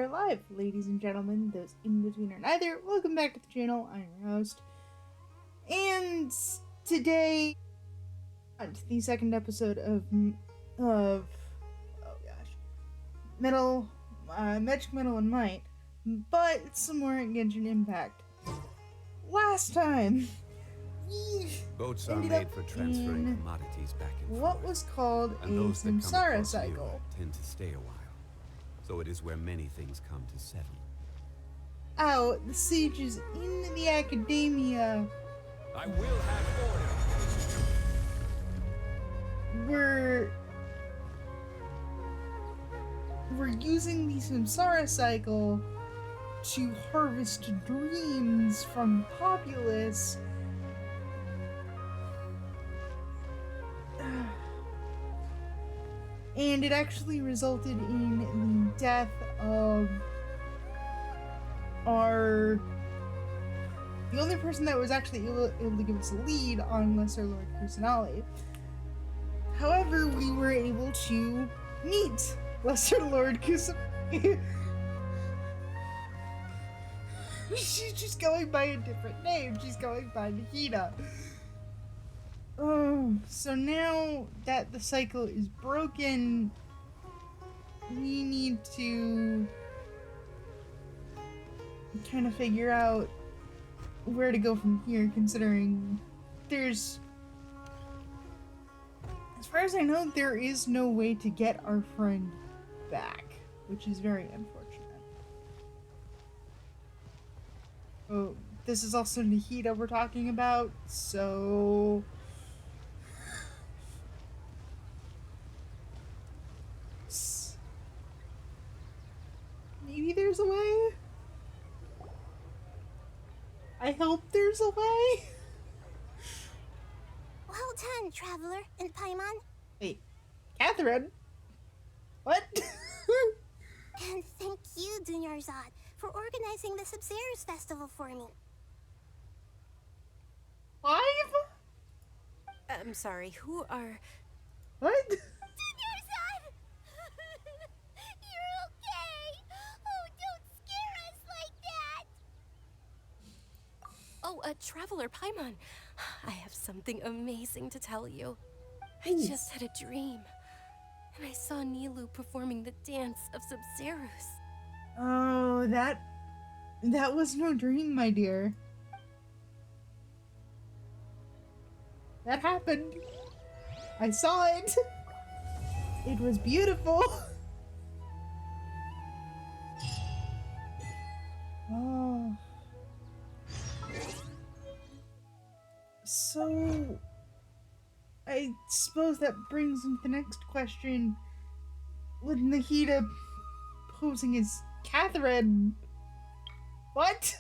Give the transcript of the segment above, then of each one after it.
are live, ladies and gentlemen, those in between or neither. Welcome back to the channel. I'm your host, and today, the second episode of oh gosh, Magic Metal and Might, but it's some more Genshin Impact. Last time, we boats are ended made up for transferring in commodities back and forth. what was called And a those that come samsara across cycle. you tend to stay a while. So it is where many things come to settle. Out, the siege is in the academia. I will have order. We're using the samsara cycle to harvest dreams from populace. And it actually resulted in the death of the only person that was actually able to give us a lead on Lesser Lord Kusanali. However, we were able to meet Lesser Lord Kusanali. She's just going by a different name. She's going by Nahida. Oh, so now that the cycle is broken, we need to kind of figure out where to go from here, considering as far as I know, there is no way to get our friend back, which is very unfortunate. Oh, this is also Nahida we're talking about, so maybe there's a way? I hope there's a way? Well done, Traveler and Paimon. Wait, Catherine? What? And thank you, Dunyarzad, for organizing the Sub-Zero's festival for me. 5? I'm sorry, who are... What? Dunyarzad! You're okay! Oh, don't scare us like that! Oh, Traveler Paimon. I have something amazing to tell you. I just had a dream. And I saw Nilou performing the dance of Sub-Zero's. Oh, that was no dream, my dear. That happened. I saw it. It was beautiful. Oh. So, I suppose that brings into the next question. With Nahida posing as Catherine. What?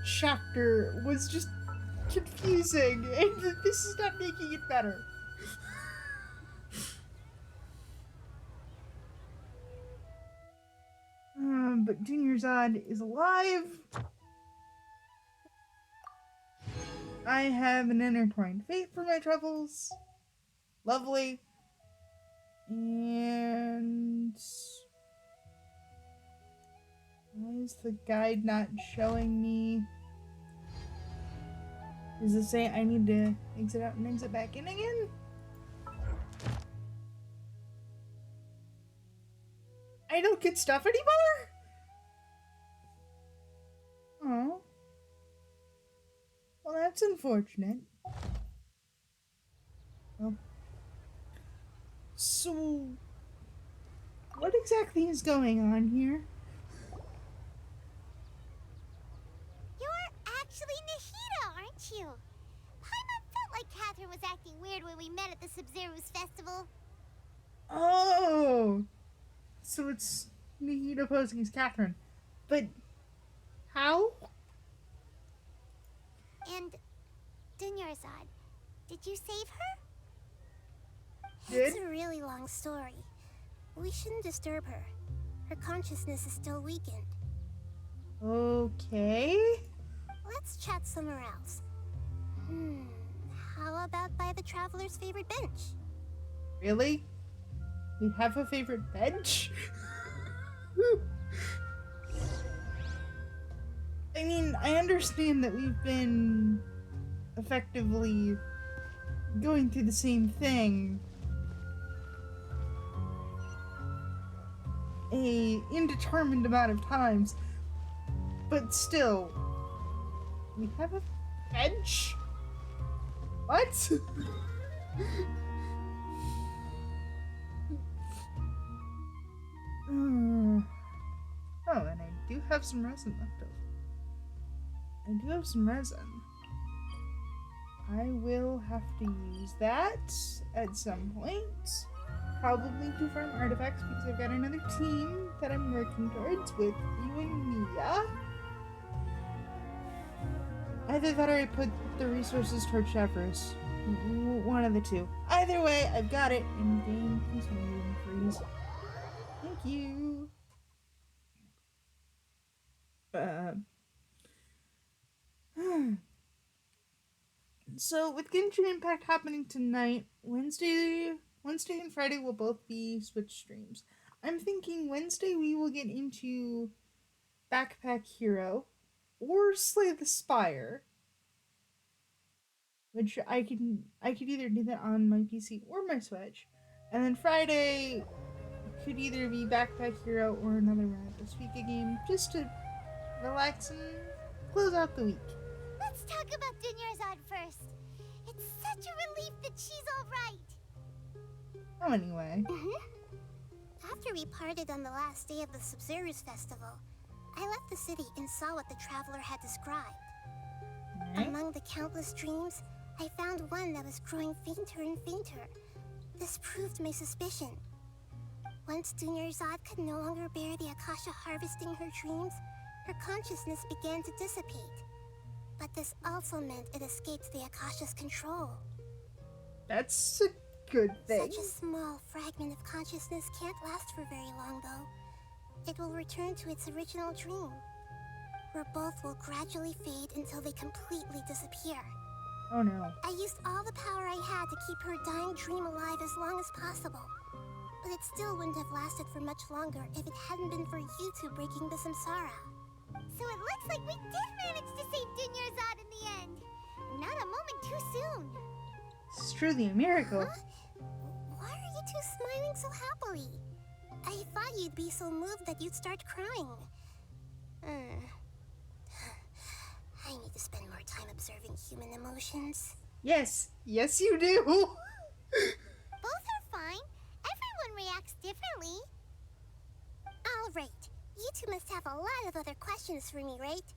Chapter was just confusing, and this is not making it better. But Dunyarzad is alive. I have an intertwined fate for my troubles. Lovely. And why is the guide not showing me? Does it say I need to exit out and exit back in again? I don't get stuff anymore? Oh. Well, that's unfortunate. Well. So, what exactly is going on here? You're actually Nahida, aren't you? Paimon felt like Catherine was acting weird when we met at the Sub-Zero's festival. Oh! So it's Nahida posing as Catherine. But how? And Dunyarzad, did you save her? Did? It's a really long story. We shouldn't disturb her. Her consciousness is still weakened. Okay. Let's chat somewhere else. How about by the traveler's favorite bench? Really? We have a favorite bench? I mean, I understand that we've been effectively going through the same thing a indeterminate amount of times, but still, we have a bench? What? Oh, and I do have some resin left over. I do have some resin. I will have to use that at some point. Probably to farm artifacts because I've got another team that I'm working towards with you and Mia. Either that or I put the resources towards Chevros. One of the two. Either way, I've got it. And game, please don't even freeze. Thank you. So with Genshin Impact happening tonight, Wednesday and Friday will both be Switch streams. I'm thinking Wednesday we will get into Backpack Hero or Slay the Spire, which I could either do that on my PC or my Switch, and then Friday could either be Backpack Hero or another Radosfika game, just to relax and close out the week. Let's talk about Dunyarzad first. It's such a relief that she's alright. Oh, anyway. After we parted on the last day of the Subzerus festival, I left the city and saw what the traveler had described. Right. Among the countless dreams, I found one that was growing fainter and fainter. This proved my suspicion. Once Dunyarzad could no longer bear the Akasha harvesting her dreams, her consciousness began to dissipate. But this also meant it escaped the Akasha's control. That's a good thing. Such a small fragment of consciousness can't last for very long, though. It will return to its original dream, where both will gradually fade until they completely disappear. Oh no. I used all the power I had to keep her dying dream alive as long as possible. But it still wouldn't have lasted for much longer if it hadn't been for you two breaking the samsara. So it looks like we did manage to save Dunyarzad in the end. Not a moment too soon. It's truly a miracle. Huh? Why are you two smiling so happily? I thought you'd be so moved that you'd start crying. I need to spend more time observing human emotions. Yes. Yes, you do. Both are fine. Everyone reacts differently. All right. You two must have a lot of other questions for me, right?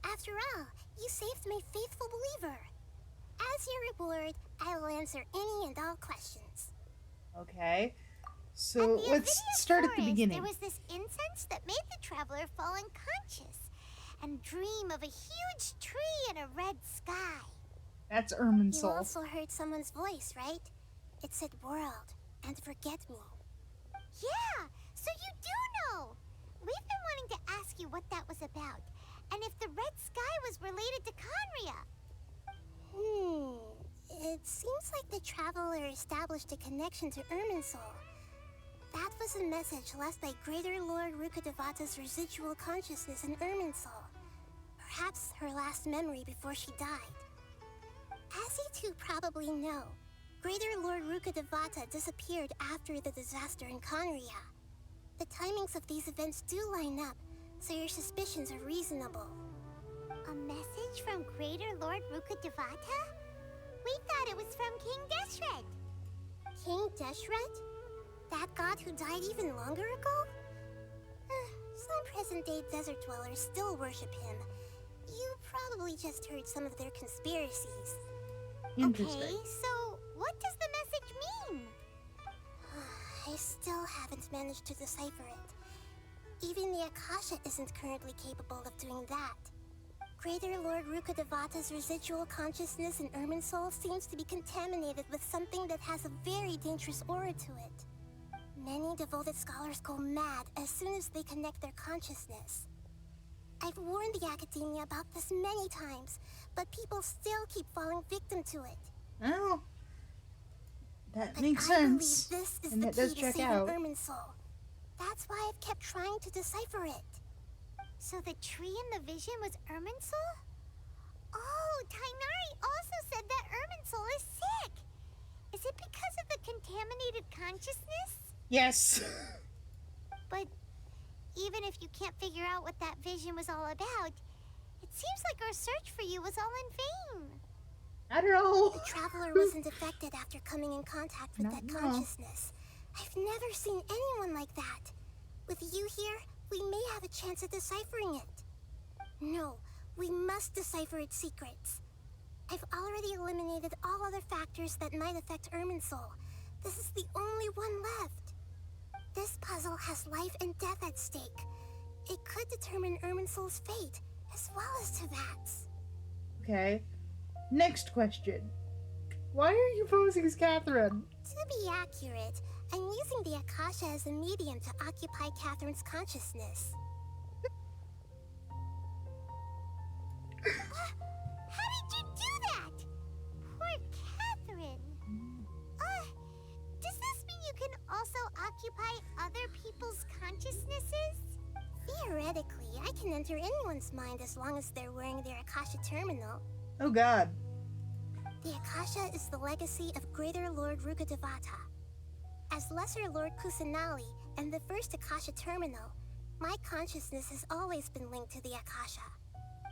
After all, you saved my faithful believer. As your reward, I will answer any and all questions. Okay. At So the let's Avidia start at the forest, beginning. There was this incense that made the traveler fall unconscious and dream of a huge tree and a red sky. That's You Irminsul. also heard someone's voice, right? It said world and forget me. Yeah, so you do know. We've been wanting to ask you what that was about, and if the red sky was related to Conria. It seems like the traveler established a connection to Irminsul. That was a message left by Greater Lord Rukkhadevata's residual consciousness in Irminsul. Perhaps her last memory before she died. As you two probably know, Greater Lord Rukkhadevata disappeared after the disaster in Conria. The timings of these events do line up, so your suspicions are reasonable. A message from Greater Lord Rukkhadevata? We thought it was from King Deshret. King Deshret? That god who died even longer ago? Some present-day desert dwellers still worship him. You probably just heard some of their conspiracies. Interesting. Okay, so what does the message mean? I still haven't managed to decipher it. Even the Akasha isn't currently capable of doing that. Greater Lord Rukkhadevata's residual consciousness in Irminsul seems to be contaminated with something that has a very dangerous aura to it. Many devoted scholars go mad as soon as they connect their consciousness. I've warned the Academia about this many times, but people still keep falling victim to it. Oh, that But makes I believe sense. this is And the that does key to check saving out. Irminsul. That's why I've kept trying to decipher it. So the tree in the vision was Irminsul? Oh, Tainari also said that Irminsul is sick. Is it because of the contaminated consciousness? Yes. But even if you can't figure out what that vision was all about, it seems like our search for you was all in vain. I don't know. The traveler wasn't affected after coming in contact with that No. consciousness. I've never seen anyone like that. With you here, we may have a chance at deciphering it. No, we must decipher its secrets. I've already eliminated all other factors that might affect Irminsul. This is the only one left. This puzzle has life and death at stake. It could determine Irminsul's fate, as well as Tevat's. Okay. Next question. Why are you posing as Catherine? To be accurate, I'm using the Akasha as a medium to occupy Catherine's consciousness. How did you do that? Poor Catherine. Does this mean you can also occupy other people's consciousnesses? Theoretically, I can enter anyone's mind as long as they're wearing their Akasha terminal. Oh god. The Akasha is the legacy of Greater Lord Rukkhadevata. As Lesser Lord Kusanali and the first Akasha terminal, my consciousness has always been linked to the Akasha.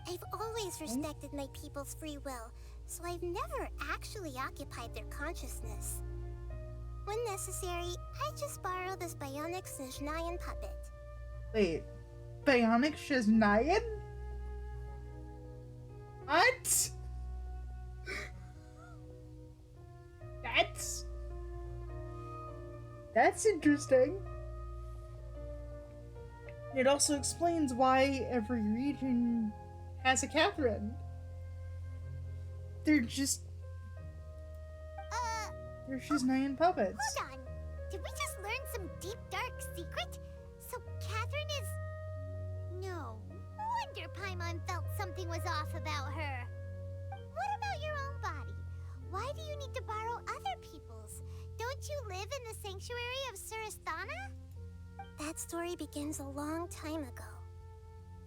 I've always respected my people's free will, so I've never actually occupied their consciousness. When necessary, I just borrow this bionic Snezhnayan puppet. Wait. Bionic Shiznayan? What? That's interesting. It also explains why every region has a Catherine. They're just they're Shiznayan puppets. Hold on. Did we just learn some deep, dark secret? So Catherine is... No wonder Paimon felt something was off about her. What about your own body? Why do you need to borrow other people's? Don't you live in the sanctuary of Surasthana? That story begins a long time ago.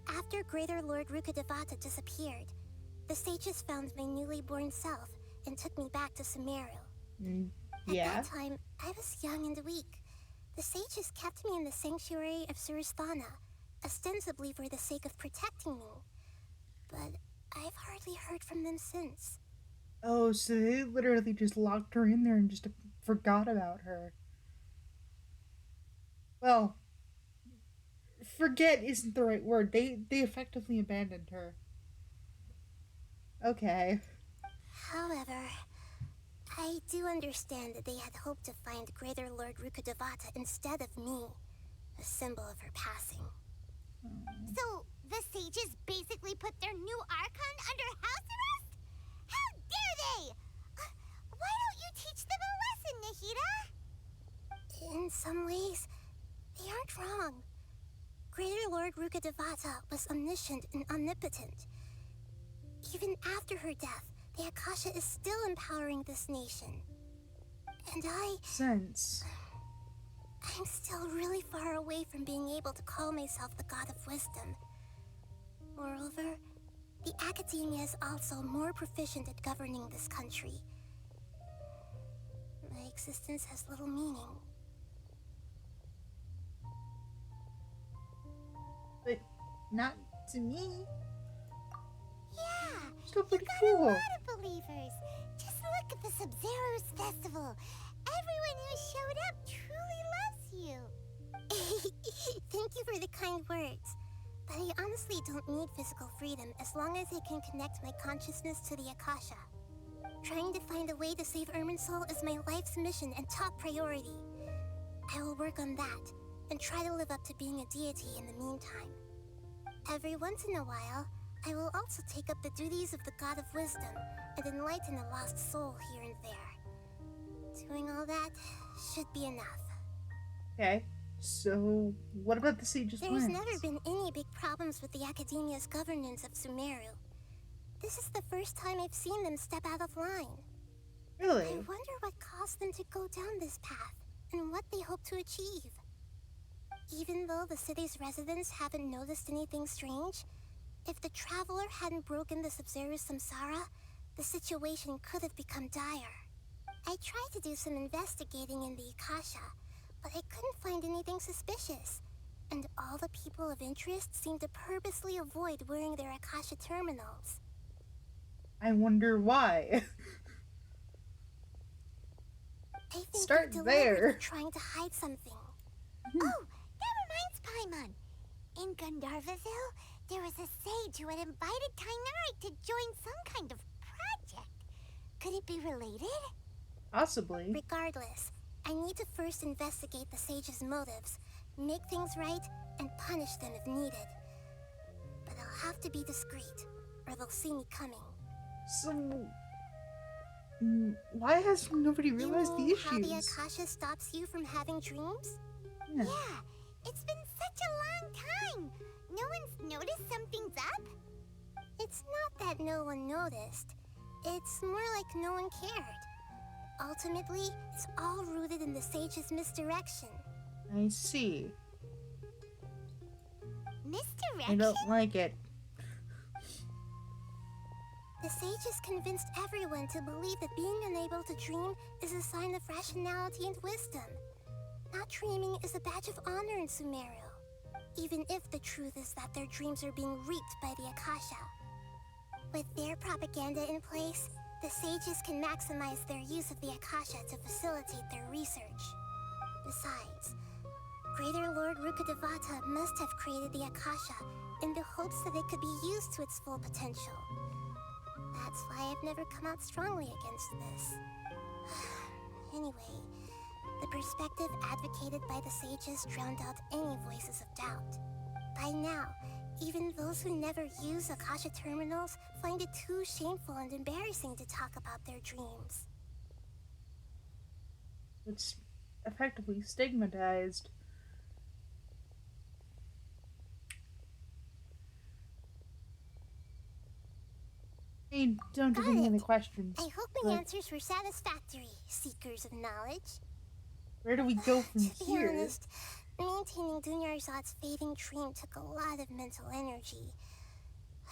After Greater Lord Rukkhadevata disappeared, the sages found my newly born self and took me back to Sumeru. Yeah. At that time, I was young and weak. The sages kept me in the sanctuary of Surasthana, ostensibly for the sake of protecting me. But I've hardly heard from them since. Oh, so they literally just locked her in there and just forgot about her. Well, forget isn't the right word. They effectively abandoned her. Okay. However, I do understand that they had hoped to find Greater Lord Rukkhadevata instead of me, a symbol of her passing. So the sages basically put their new Archon under house arrest? How dare they! Why don't you teach them a lesson, Nahida? In some ways, they aren't wrong. Greater Lord Rukkhadevata was omniscient and omnipotent. Even after her death, the Akasha is still empowering this nation. And I'm still really far away from being able to call myself the God of Wisdom. Moreover, the Academia is also more proficient at governing this country. My existence has little meaning. But not to me. Yeah, Still you pretty got cool. a lot of believers. Just look at the Sub-Zero's festival. Everyone who showed up truly loves you. Thank you for the kind words. But I honestly don't need physical freedom as long as I can connect my consciousness to the Akasha. Trying to find a way to save Irminsul is my life's mission and top priority. I will work on that, and try to live up to being a deity in the meantime. Every once in a while, I will also take up the duties of the God of Wisdom and enlighten a lost soul here and there. Doing all that should be enough. Okay. So, what about the Sage's There's plans? never been any big problems with the Academia's governance of Sumeru. This is the first time I've seen them step out of line. I Really? wonder what caused them to go down this path, and what they hope to achieve. Even though the city's residents haven't noticed anything strange, if the Traveler hadn't broken the Sub-Zero Samsara, the situation could have become dire. I tried to do some investigating in the Akasha, but I couldn't find anything suspicious. And all the people of interest seem to purposely avoid wearing their Akasha terminals. I wonder why. I think Start they're there. deliberately trying to hide something. Oh, that reminds Paimon. In Gandharvaville, there was a sage who had invited Tainari to join some kind of project. Could it be related? Possibly. Regardless, I need to first investigate the sage's motives, make things right, and punish them if needed. But I'll have to be discreet, or they'll see me coming. So, why has nobody You realized the mean how the issues? Akasha stops you from having dreams? Yeah. Yeah, it's been such a long time. No one's noticed something's up? It's not that no one noticed. It's more like no one cared. Ultimately, it's all rooted in the sage's misdirection. I see. I Misdirection? don't like it. The sage has convinced everyone to believe that being unable to dream is a sign of rationality and wisdom. Not dreaming is a badge of honor in Sumeru, even if the truth is that their dreams are being reaped by the Akasha. With their propaganda in place, the sages can maximize their use of the Akasha to facilitate their research. Besides, Greater Lord Rukkhadevata must have created the Akasha in the hopes that it could be used to its full potential. That's why I've never come out strongly against this. Anyway, the perspective advocated by the sages drowned out any voices of doubt. By now, even those who never use Akasha terminals find it too shameful and embarrassing to talk about their dreams. It's effectively stigmatized. I don't have Got any it. other questions. I hope my but answers were satisfactory, seekers of knowledge. where do we go from To be here? honest, maintaining Dunyarzad's fading dream took a lot of mental energy.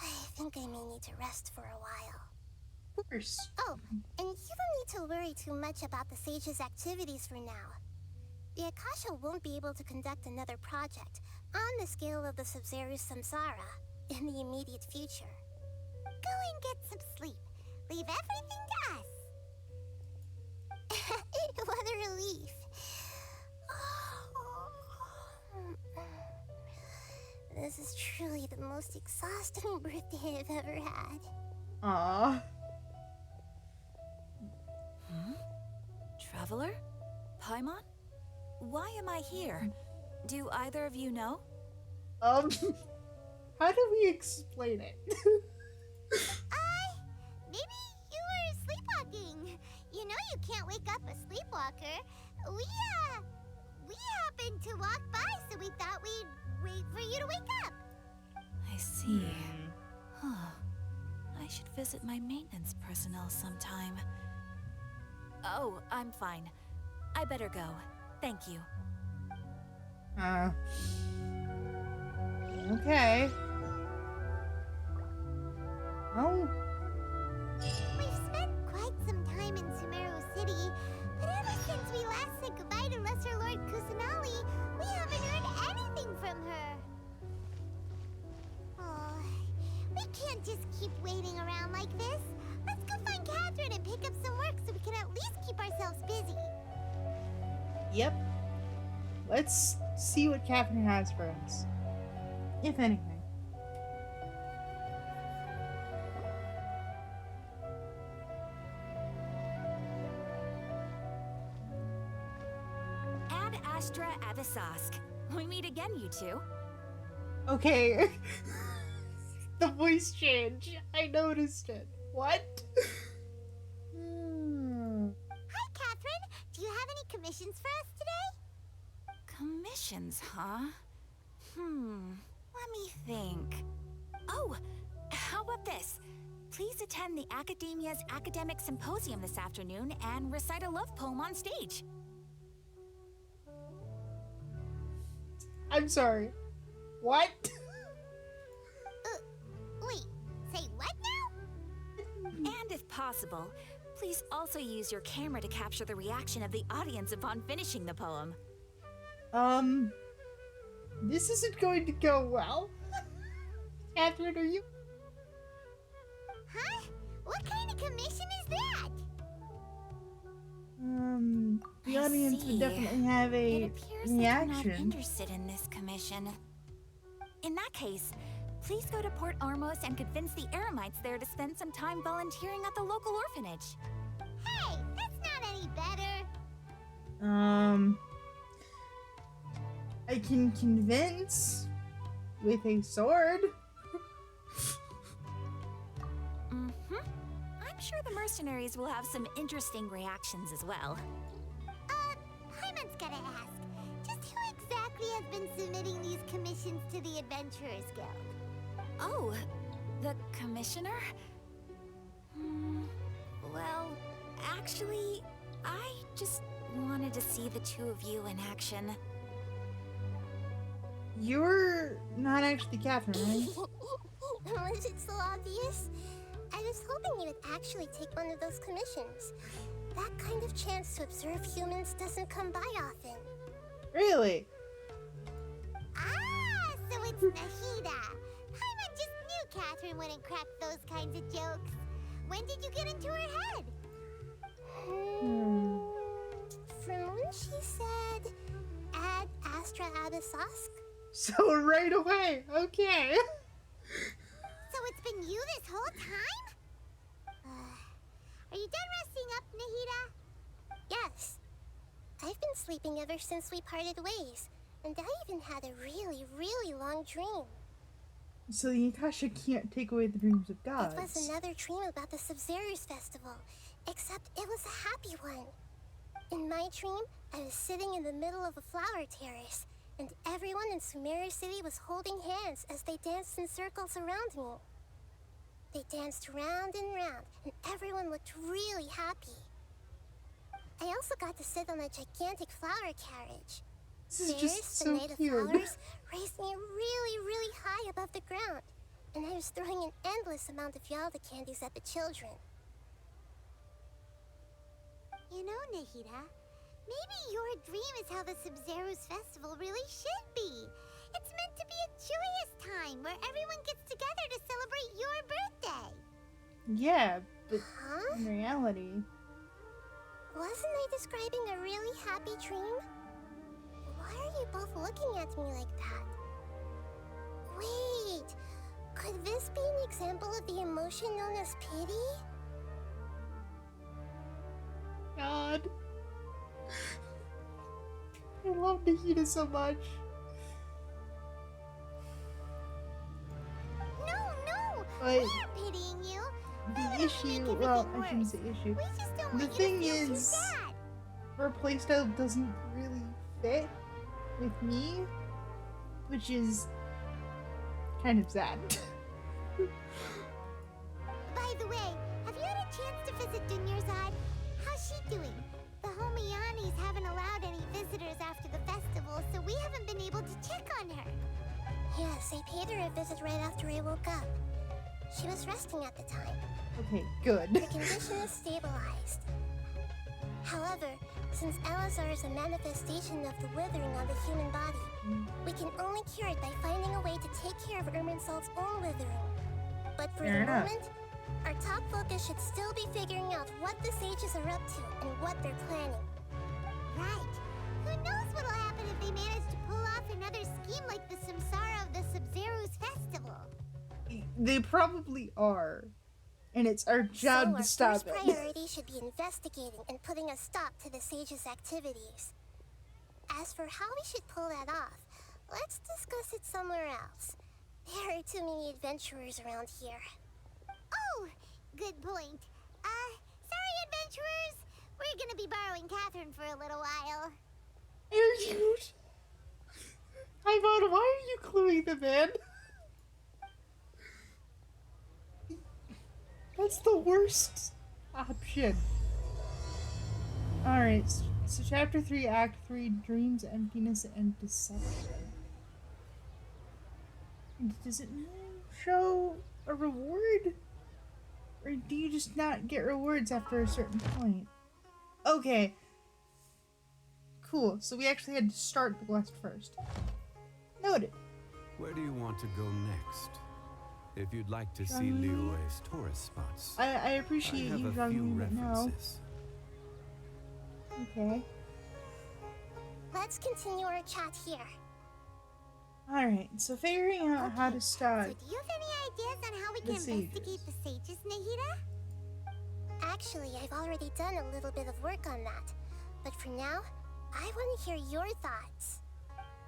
I think I may need to rest for a while. Of course. Oh, and you don't need to worry too much about the sage's activities for now. The Akasha won't be able to conduct another project on the scale of the Sub-Zero Samsara in the immediate future. Go and get some sleep. Leave everything to us. What a relief. This is truly the most exhausting birthday I've ever had. Aww. Traveler? Paimon? Why am I here? Do either of you know? How do we explain it? Maybe you were sleepwalking. You know you can't wake up a sleepwalker. We happened to walk by, so we thought we'd wait for you to wake up. I see. Huh. I should visit my maintenance personnel sometime. Oh, I'm fine. I better go. Thank you. Okay. Oh, We've spent quite some time in Sumeru City, but ever since we last said goodbye to Lesser Lord Kusanali, we haven't heard anything from her. Oh, we can't just keep waiting around like this. Let's go find Catherine and pick up some work so we can at least keep ourselves busy. yep. Let's see what Catherine has for us. If anything. Ad Astra Avisask. We meet again, you two. Okay. The voice change. I noticed it. What? Hi, Catherine. Do you have any commissions for us today? Commissions, huh? Let me think. Oh, how about this? Please attend the Academia's Academic Symposium this afternoon and recite a love poem on stage. I'm sorry. What? Wait, say what now? And if possible, please also use your camera to capture the reaction of the audience upon finishing the poem. This isn't going to go well. Catherine, are you? Huh? What kind of commission is that? The I audience see. would definitely have It a appears that you're not reaction. interested in this commission. In that case, please go to Port Ormos and convince the Eremites there to spend some time volunteering at the local orphanage. Hey, that's not any better. I can convince with a sword. I'm sure the mercenaries will have some interesting reactions as well. Paimon's gotta ask. Just who exactly has been submitting these commissions to the Adventurers Guild? Oh, the commissioner? Well, actually, I just wanted to see the two of you in action. You're not actually Catherine, right? Was it so obvious? I was hoping you would actually take one of those commissions. That kind of chance to observe humans doesn't come by often. Really? Ah, so it's Nahida. Paimon just knew Catherine wouldn't crack those kinds of jokes. When did you get into her head? From when she said, "Ad Astra Abyssosk." So right away, okay. So it's been you this whole time? Are you done resting up, Nahida? Yes. I've been sleeping ever since we parted ways, and I even had a really, really long dream. So the Akasha can't take away the dreams of gods. It was another dream about the Subzerus festival, except it was a happy one. In my dream, I was sitting in the middle of a flower terrace, and everyone in Sumeru City was holding hands as they danced in circles around me. They danced round and round, and everyone looked really happy. I also got to sit on a gigantic flower carriage. This is Stairs, just the so night of cute. flowers, raised me really, really high above the ground, and I was throwing an endless amount of Yalda candies at the children. You know, Nahida, maybe your dream is how the Subzerus festival really should be. It's meant to be a joyous time where everyone gets together to celebrate your birthday. Yeah, but Huh? in reality, Wasn't I describing a really happy dream? Why are you both looking at me like that? Wait, could this be an example of the emotion known as pity? God. I love Nahida so much. No, But we are pitying you. the issue, well, I shouldn't say issue. We just don't The want thing you to feel too is, sad. her playstyle doesn't really fit with me, which is kind of sad. By the way, have you had a chance to visit Dunyarzad? How's she doing? The Homianis haven't allowed any visitors after the festival, so we haven't been able to check on her. Yes, I paid her a visit right after I woke up. She was resting at the time. Okay, good. Her condition is stabilized. However, since Elazar is a manifestation of the withering on the human body, we can only cure it by finding a way to take care of Irminsul's own withering. But for Fair the enough. moment, our top focus should still be figuring out what the sages are up to and what they're planning. Right. Who knows what'll happen if they manage to pull off another scheme like the Samsara of the Subzerus festival? They probably are. And it's our So job our to stop first it. priority should be investigating and putting a stop to the sages' activities. As for how we should pull that off, let's discuss it somewhere else. There are too many adventurers around here. Oh, good point. Sorry, adventurers. We're gonna be borrowing Catherine for a little while. You're cute. Ivan, why are you cluing them in? That's the worst option. Alright, so chapter 3, act 3, dreams, emptiness, and deception. Does it show a reward? Or do you just not get rewards after a certain point? Okay. Cool, so we actually had to start the quest first. Noted. Where do you want to go next? If you'd like to see Um, Leroy's tourist spots, I appreciate I you have a showing few me that now. references. Okay. Let's continue our chat here. Alright, so figuring out how to start. So do you have any ideas on how we The can sages. investigate the sages, Nahida? Actually, I've already done a little bit of work on that. But for now, I want to hear your thoughts.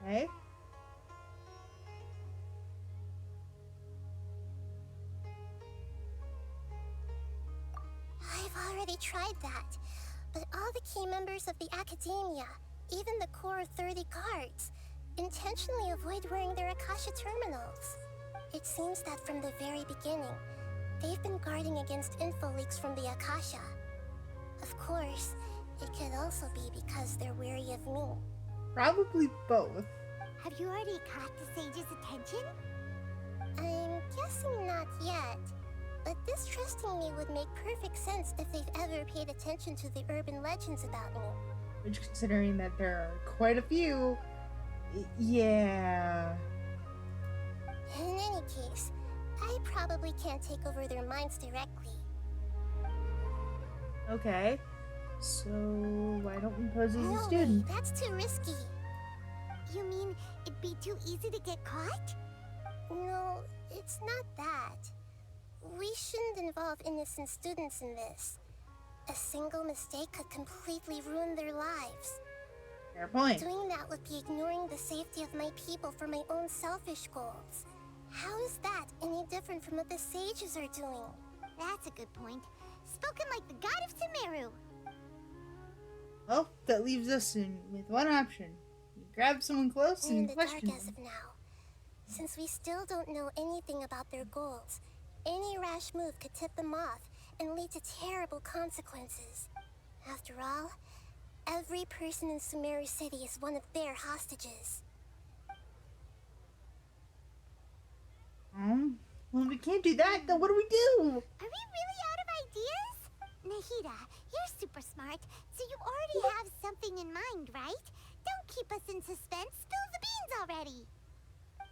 Okay. I've already tried that. But all the key members of the Academia, even the core 30 guards, intentionally avoid wearing their Akasha terminals. It seems that from the very beginning, they've been guarding against info leaks from the Akasha. Of course, it could also be because they're wary of me. Probably both. Have you already caught the sage's attention? I'm guessing not yet, but this trusting me would make perfect sense if they've ever paid attention to the urban legends about me. Which, considering that there are quite a few, yeah. In any case, I probably can't take over their minds directly. Okay. So, why don't we pose as a No way, student? that's too risky. You mean it'd be too easy to get caught? No, it's not that. We shouldn't involve innocent students in this. A single mistake could completely ruin their lives. Fair point. Doing that would be ignoring the safety of my people for my own selfish goals. How is that any different from what the sages are doing? That's a good point. Spoken like the god of Sumeru. Well, that leaves us with one option. You grab someone close In and the dark question as them. of now. Since we still don't know anything about their goals, any rash move could tip them off and lead to terrible consequences. After all, every person in Sumeru City is one of their hostages. Well, if we can't do that, then what do we do? Are we really out of ideas? Nahida, you're super smart, so you already have something in mind, right? Don't keep us in suspense. Spill the beans already.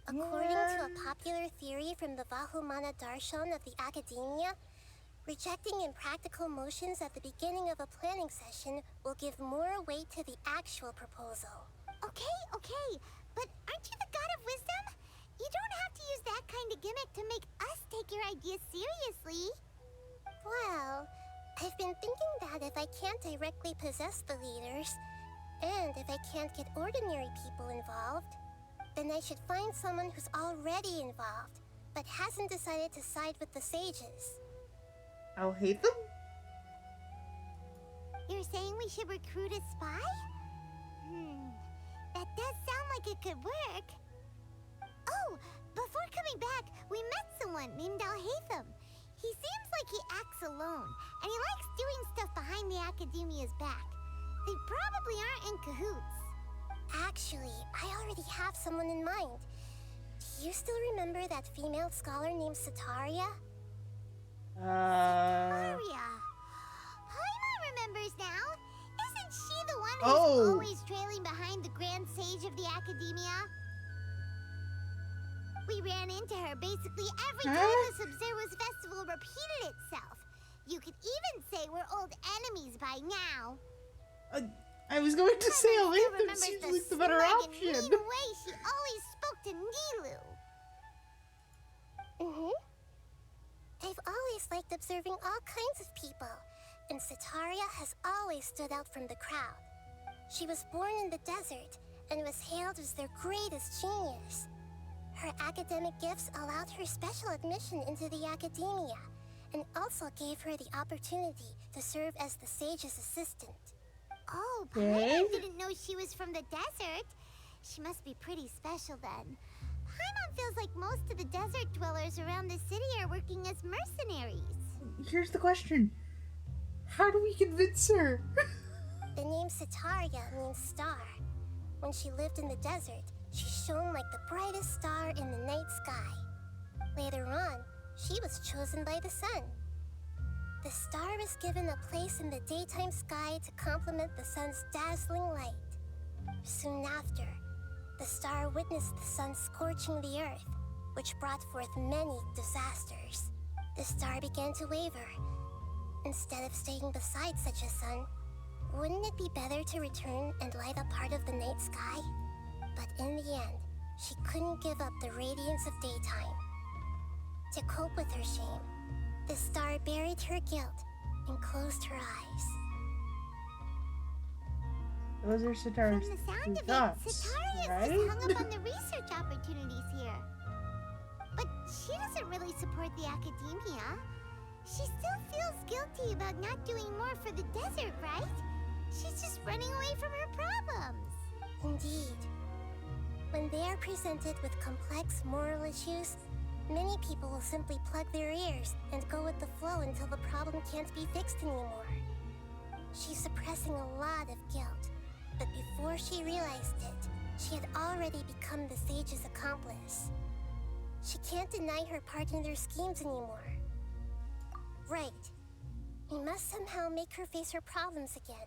According to a popular theory from the Vahumana Darshan of the Academia, rejecting impractical motions at the beginning of a planning session will give more weight to the actual proposal. Okay, but aren't you the god of wisdom? You don't have to use that kind of gimmick to make us take your ideas seriously. Well, I've been thinking that if I can't directly possess the leaders, and if I can't get ordinary people involved, then I should find someone who's already involved, but hasn't decided to side with the sages. I'll hate them? You're saying we should recruit a spy? That does sound like it could work. Oh, before coming back, we met someone named Alhaitham. He seems like he acts alone, and he likes doing stuff behind the Academia's back. They probably aren't in cahoots. Actually, I already have someone in mind. Do you still remember that female scholar named Sataria? Aria. Paimon remembers now. Isn't she the one who's Oh. always trailing behind the Grand Sage of the Academia? We ran into her basically every time the Sub-Zero's festival repeated itself. You could even say we're old enemies by now. I was going to say Still Alhaitham remembers seems the like the better smug and option. mean way she always spoke to Nilu. I've always liked observing all kinds of people, and Sataria has always stood out from the crowd. She was born in the desert and was hailed as their greatest genius. Her academic gifts allowed her special admission into the Academia, and also gave her the opportunity to serve as the sage's assistant. Oh, Okay. Paimon didn't know she was from the desert. She must be pretty special then. Paimon feels like most of the desert dwellers around the city are working as mercenaries. Here's the question. How do we convince her? The name Setaria means star. When she lived in the desert, she shone like the brightest star in the night sky. Later on, she was chosen by the sun. The star was given a place in the daytime sky to complement the sun's dazzling light. Soon after, the star witnessed the sun scorching the earth, which brought forth many disasters. The star began to waver. Instead of staying beside such a sun, wouldn't it be better to return and light up part of the night sky? But in the end, she couldn't give up the radiance of daytime. To cope with her shame, the star buried her guilt and closed her eyes. Those are Sitara's From the sound of thoughts, it, Setaria right? is hung up on the research opportunities here. But she doesn't really support the academia. She still feels guilty about not doing more for the desert, right? She's just running away from her problems. Indeed. When they are presented with complex moral issues, many people will simply plug their ears and go with the flow until the problem can't be fixed anymore. She's suppressing a lot of guilt, but before she realized it, she had already become the sage's accomplice. She can't deny her part in their schemes anymore. Right. We must somehow make her face her problems again.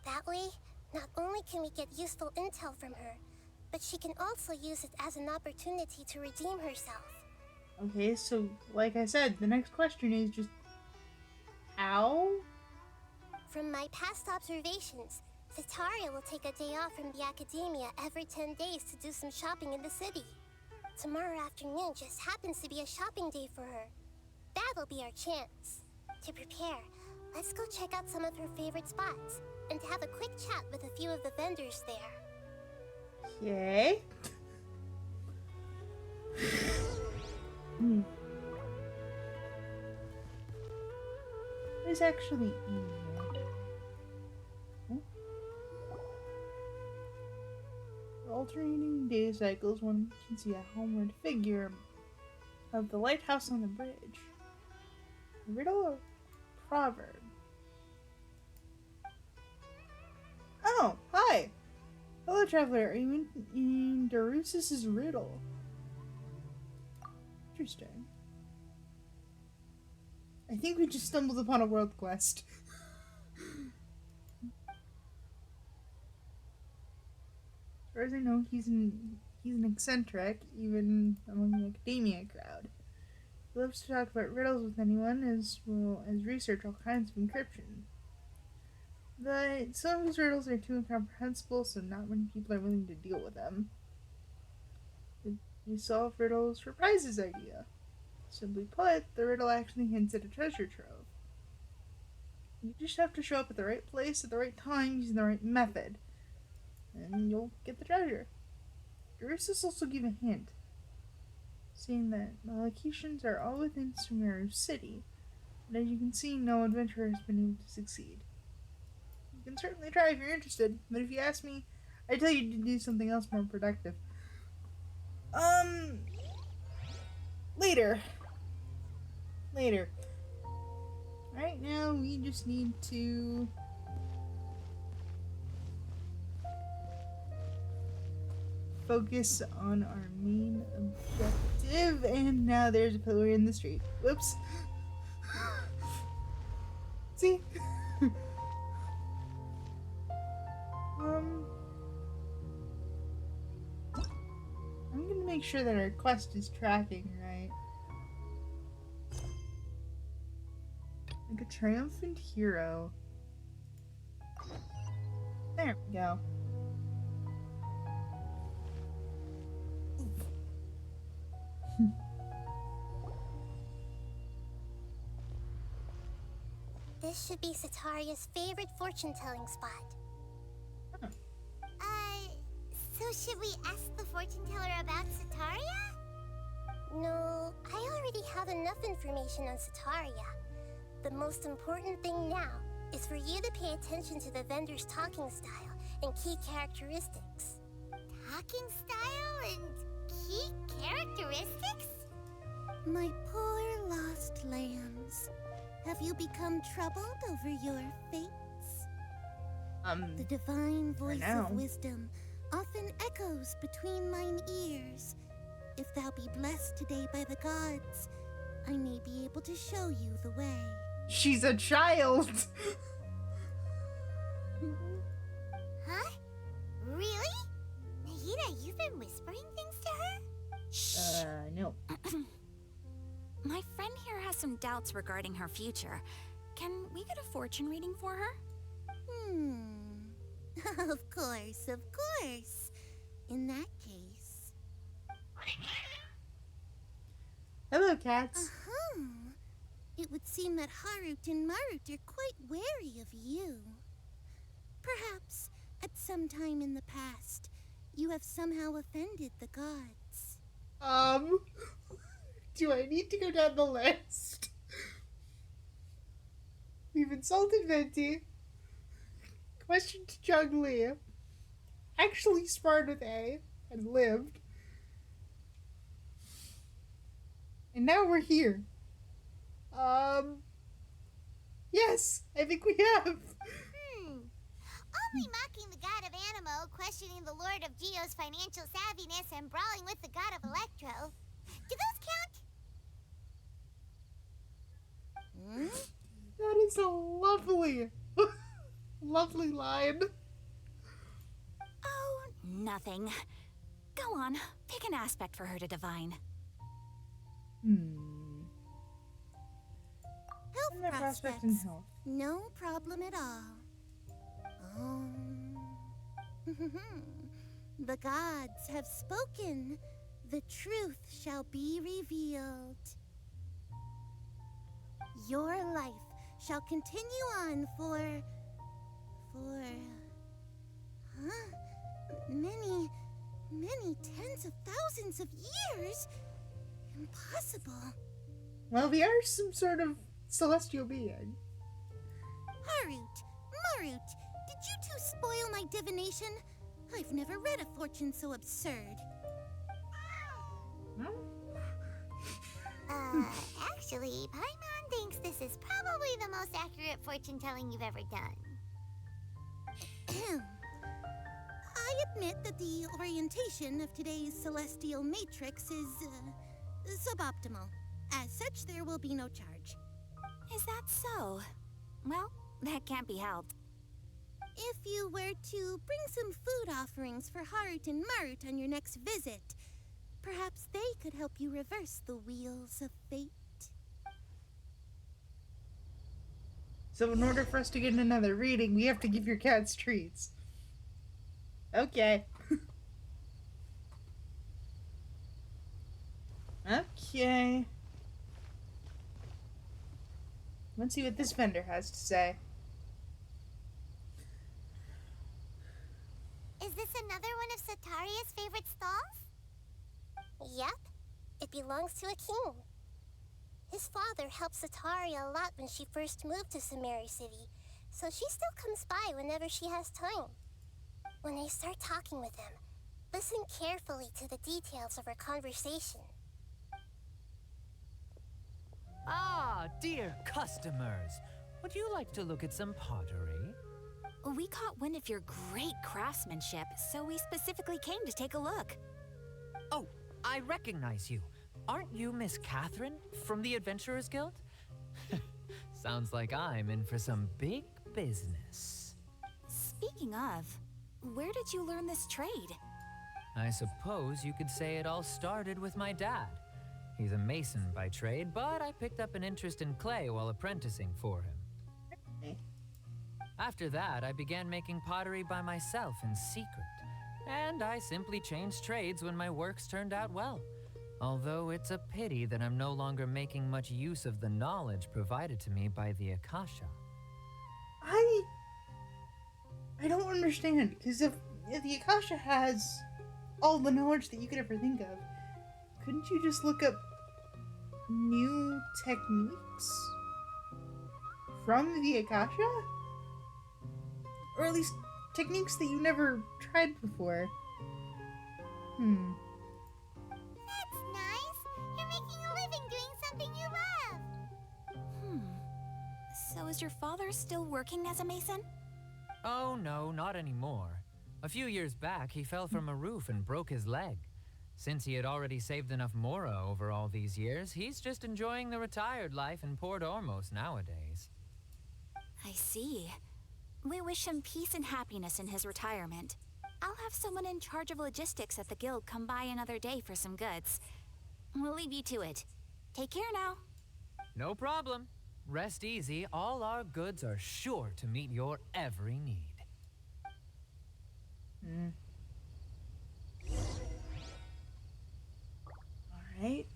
That way, not only can we get useful intel from her, but she can also use it as an opportunity to redeem herself. Okay, so like I said, the next question is just how? From my past observations, Setaria will take a day off from the academia every 10 days to do some shopping in the city. Tomorrow afternoon just happens to be a shopping day for her. That'll be our chance. To prepare, let's go check out some of her favorite spots and have a quick chat with a few of the vendors there. Okay. There's actually in here. Alternating day cycles, one can see a homeward figure of the lighthouse on the bridge. A riddle or proverb? Oh, hi! Hello, traveler. Are you in Darus's riddle? Interesting. I think we just stumbled upon a world quest. As far as I know, he's an eccentric, even among the academia crowd. He loves to talk about riddles with anyone, as well as research all kinds of encryption. But some of his riddles are too incomprehensible, so not many people are willing to deal with them. We solve riddles for prizes idea. Simply put, the riddle actually hints at a treasure trove. You just have to show up at the right place at the right time using the right method, and you'll get the treasure. Drusus also give a hint, saying that the locations are all within Sumeru City, but as you can see, no adventurer has been able to succeed. You can certainly try if you're interested, but if you ask me, I tell you to do something else more productive. Later. Right now, we just need to focus on our main objective, and now there's a pillory in the street. Whoops. See? I'm gonna make sure that our quest is tracking right. Like a triumphant hero. There we go. This should be Setaria's favorite fortune-telling spot. So should we ask the fortune teller about Setaria? No, I already have enough information on Setaria. The most important thing now is for you to pay attention to the vendor's talking style and key characteristics. talking style and key characteristics? My poor lost lambs. Have you become troubled over your fates? The divine voice now. of wisdom often echoes between mine ears. If thou be blessed today by the gods, I may be able to show you the way. She's a child. Huh? Really? Nahida, you've been whispering things to her? Shh. No. My friend here has some doubts regarding her future. Can we get a fortune reading for her? Of course, of course. In that case. Hello, cats. Uh-huh. It would seem that Harut and Marut are quite wary of you. Perhaps, at some time in the past, you have somehow offended the gods. Do I need to go down the list? We've insulted Venti, questioned Chun-Li, actually sparred with A, and lived. And now we're here. Yes, I think we have. Only mocking the god of Animo, questioning the lord of Geo's financial savviness, and brawling with the god of Electro. Do those count? That is a lovely, lovely line. Oh, nothing. Go on, pick an aspect for her to divine. Health And their prospect prospects. in health. No problem at all. The gods have spoken. The truth shall be revealed. Your life shall continue on for many tens of thousands of years. Impossible. Well, we are some sort of celestial being. Harut, Marut, did you two spoil my divination? I've never read a fortune so absurd. Well, Actually, Paimon thinks this is probably the most accurate fortune-telling you've ever done. I admit that the orientation of today's celestial matrix is suboptimal. As such, there will be no charge. Is that so? Well, that can't be helped. If you were to bring some food offerings for Harut and Marut on your next visit, perhaps they could help you reverse the wheels of fate. so in order for us to get another reading, we have to give your cats treats. Okay. Okay. Let's see what this vendor has to say. Is this another one of Sataria's favorite stalls? Yep. It belongs to a king. His father helped Sataria a lot when she first moved to Samari City, so she still comes by whenever she has time. When I start talking with him, listen carefully to the details of our conversation. Ah, dear customers. Would you like to look at some pottery? We caught wind of your great craftsmanship, so we specifically came to take a look. Oh, I recognize you. Aren't you Miss Catherine from the Adventurers Guild? Sounds like I'm in for some big business. Speaking of, where did you learn this trade? I suppose you could say it all started with my dad. He's a mason by trade, but I picked up an interest in clay while apprenticing for him. After that, I began making pottery by myself in secret. And I simply changed trades when my works turned out well. Although it's a pity that I'm no longer making much use of the knowledge provided to me by the Akasha. I don't understand, because if the Akasha has all the knowledge that you could ever think of, couldn't you just look up new techniques from the Akasha? Or at least techniques that you never tried before. Hmm. That's nice. You're making a living doing something you love. So is your father still working as a mason? Oh, no, not anymore. A few years back, he fell from a roof and broke his leg. Since he had already saved enough mora over all these years, he's just enjoying the retired life in Port Ormos nowadays. I see. We wish him peace and happiness in his retirement. I'll have someone in charge of logistics at the guild come by another day for some goods. We'll leave you to it. Take care now. No problem. Rest easy, all our goods are sure to meet your every need. Alright.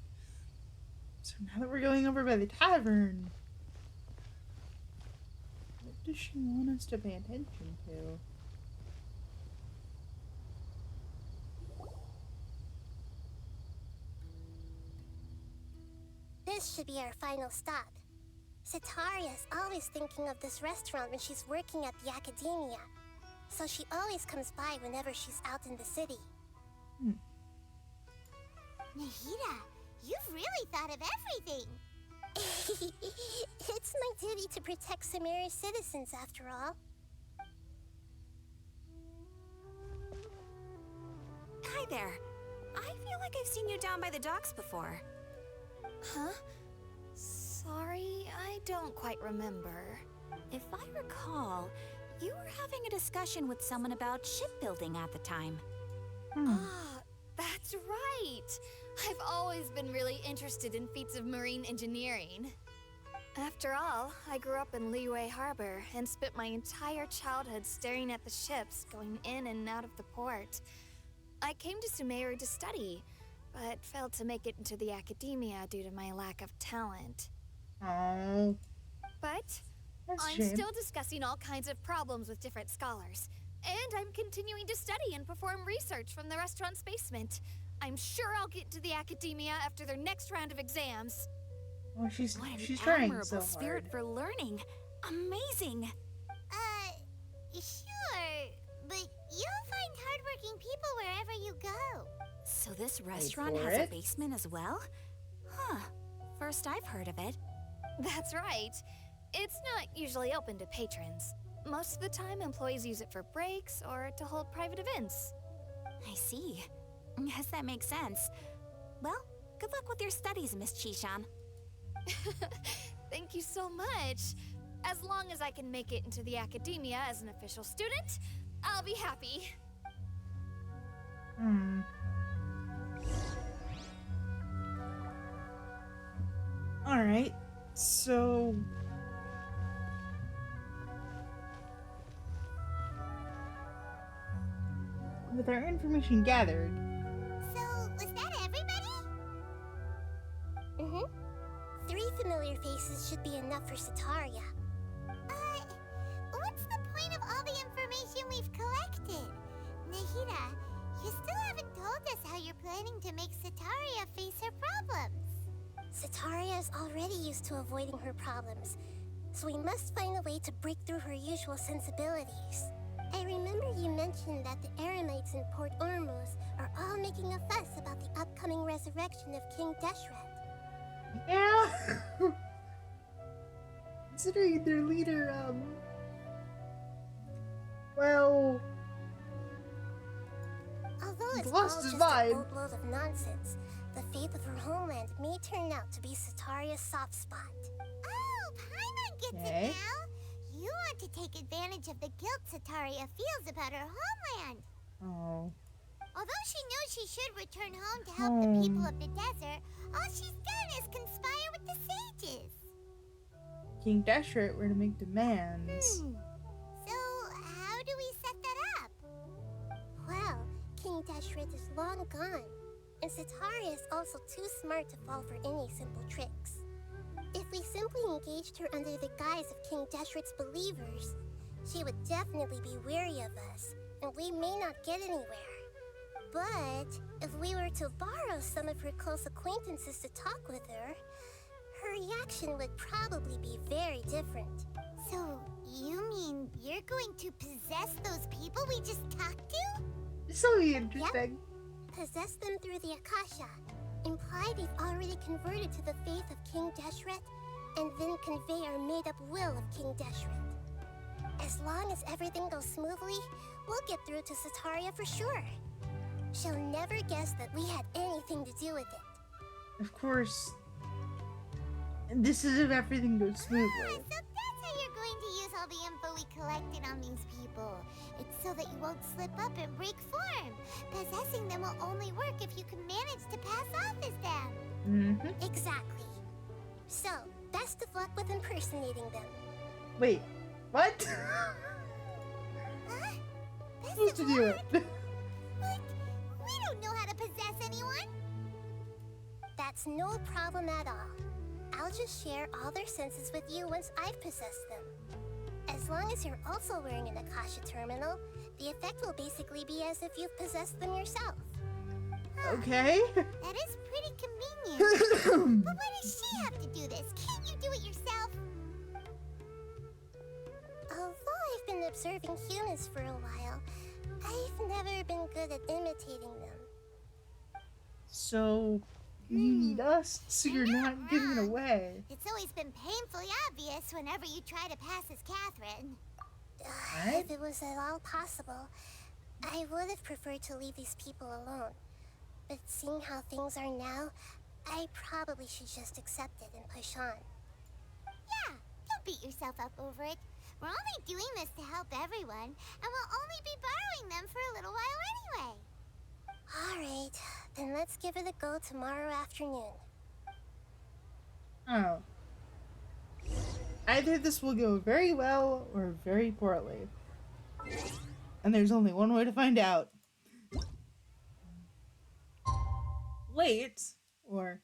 So now that we're going over by the tavern, what does she want us to pay attention to? This should be our final stop. Sitaria's always thinking of this restaurant when she's working at the academia, so she always comes by whenever she's out in the city. Nahida, you've really thought of everything. It's my duty to protect Samari's citizens, after all. Hi there. I feel like I've seen you down by the docks before. Huh? Sorry, I don't quite remember. If I recall, you were having a discussion with someone about shipbuilding at the time. Ah, that's right! I've always been really interested in feats of marine engineering. After all, I grew up in Liyue Harbor and spent my entire childhood staring at the ships going in and out of the port. I came to Sumeru to study, but failed to make it into the academia due to my lack of talent. Oh, But that's a I'm shame. still discussing all kinds of problems with different scholars. And I'm continuing to study and perform research from the restaurant's basement. I'm sure I'll get to the academia after their next round of exams. Oh, she's What an trying admirable so spirit hard. for learning. Amazing. Sure, but you'll find hardworking people wherever you go. So this restaurant for has a it. basement as well? Huh. First I've heard of it. That's right. It's not usually open to patrons. Most of the time, employees use it for breaks or to hold private events. I see. Guess that makes sense. Well, good luck with your studies, Miss Chishan. Thank you so much. As long as I can make it into the academia as an official student, I'll be happy. Alright, so... with our information gathered, So, was that everybody? Mm-hmm. 3 familiar faces should be enough for Sitaria. What's the point of all the information we've collected? Nahida, you still haven't told us how you're planning to make Sitaria face her problems. Sitaria is already used to avoiding her problems, so we must find a way to break through her usual sensibilities. I remember you mentioned that the Eremites in Port Ormuz are all making a fuss about the upcoming resurrection of King Deshret. yeah. Considering their leader, well, Although He's it's lost all his just a vibe. boatload of nonsense, the fate of her homeland may turn out to be Sitaria's soft spot. Oh, Paimon gets Okay. it now. You want to take advantage of the guilt Sitaria feels about her homeland. oh, Although she knows she should return home to help the people of the desert, all she's done is conspire with the sages. King Deshret were to make demands. So, how do we set that up? Well, King Deshret is long gone, and Sitaria is also too smart to fall for any simple tricks. If we simply engaged her under the guise of King Deshret's believers, she would definitely be wary of us, and we may not get anywhere. But if we were to borrow some of her close acquaintances to talk with her, her reaction would probably be very different. So, you mean you're going to possess those people we just talked to? This will be interesting. possess them through the Akasha, imply they've already converted to the faith of King Deshret, and then convey our made-up will of King Deshret. As long as everything goes smoothly, we'll get through to Sataria for sure. She'll never guess that we had anything to do with it. Of course. And this is if everything goes smoothly. So that's how you're going to use all the info we collected on these people. It's so that you won't slip up and break form. Possessing them will only work if you can manage to pass off as them. Mm-hmm. Exactly. So, best of luck with impersonating them. Wait, what? Huh? Best Supposed to of do luck? it. But we don't know how to possess anyone. That's no problem at all. I'll just share all their senses with you once I've possessed them. As long as you're also wearing an Akasha terminal, the effect will basically be as if you've possessed them yourself. Okay. That is pretty convenient. But why does she have to do this? Can't you do it yourself? Although I've been observing humans for a while, I've never been good at imitating them. So, you need us so you're not giving it away. It's always been painfully obvious whenever you try to pass as Catherine. If it was at all possible, I would have preferred to leave these people alone. But seeing how things are now, I probably should just accept it and push on. Yeah, don't beat yourself up over it. We're only doing this to help everyone, and we'll only be borrowing them for a little while anyway. Alright, then let's give it a go tomorrow afternoon. Oh. Either this will go very well or very poorly. And there's only one way to find out. Wait, or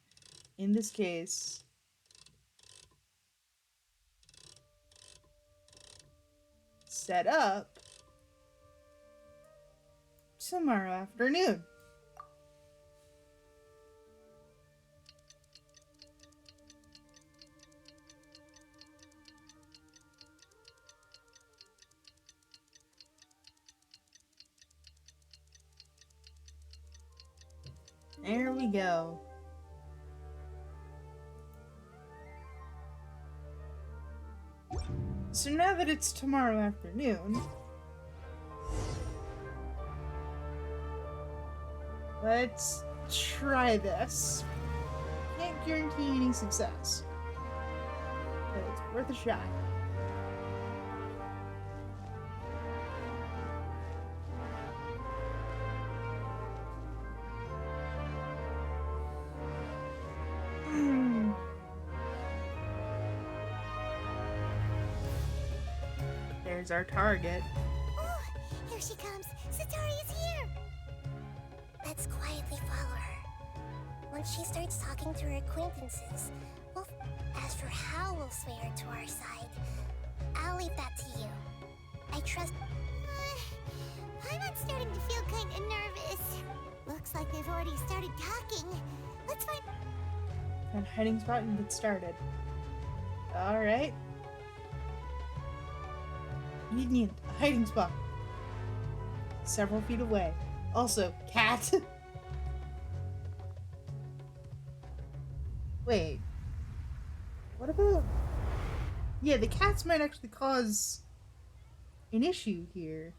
in this case, set up tomorrow afternoon. There we go. So now that it's tomorrow afternoon, let's try this. Can't guarantee any success, but it's worth a shot. There's our target. Oh, here she comes. Sataria's here. Let's quietly follow her. Once she starts talking to her acquaintances, well, as for how we'll sway her to our side, I'll leave that to you. I trust... I'm starting to feel kind of nervous. Looks like they've already started talking. Let's find... Find a hiding spot and get started. Alright. You need a hiding spot. Several feet away. Also, cat. Wait. What about... Yeah, the cats might actually cause an issue here.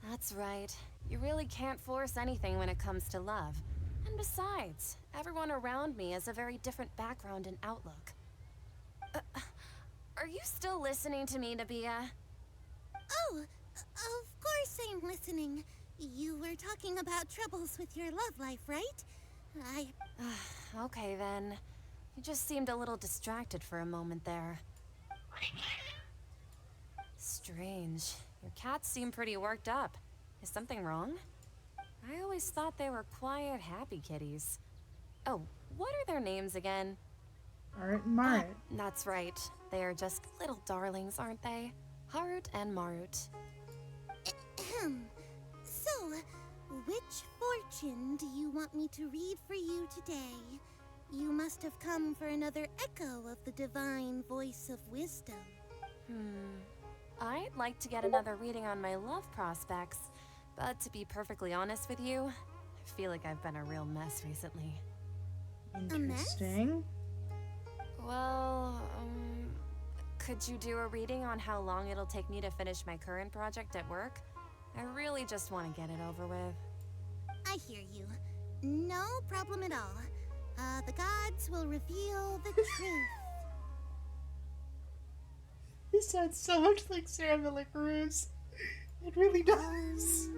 That's right. You really can't force anything when it comes to love. And besides, everyone around me has a very different background and outlook. Are you still listening to me, Nabia? Oh, of course I'm listening. You were talking about troubles with your love life, right? Okay then. You just seemed a little distracted for a moment there. Strange. Your cats seem pretty worked up. Is something wrong? I always thought they were quiet, happy kitties. Oh, what are their names again? Alright, Marit. That's right. They are just little darlings, aren't they? Harut and Marut. So, which fortune do you want me to read for you today? You must have come for another echo of the divine voice of wisdom. I'd like to get another reading on my love prospects, But to be perfectly honest with you, I feel like I've been a real mess recently. Interesting. Well, could you do a reading on how long it'll take me to finish my current project at work? I really just want to get it over with. I hear you. No problem at all. The gods will reveal the truth. This sounds so much like Sarah Miller Cruz. It really does.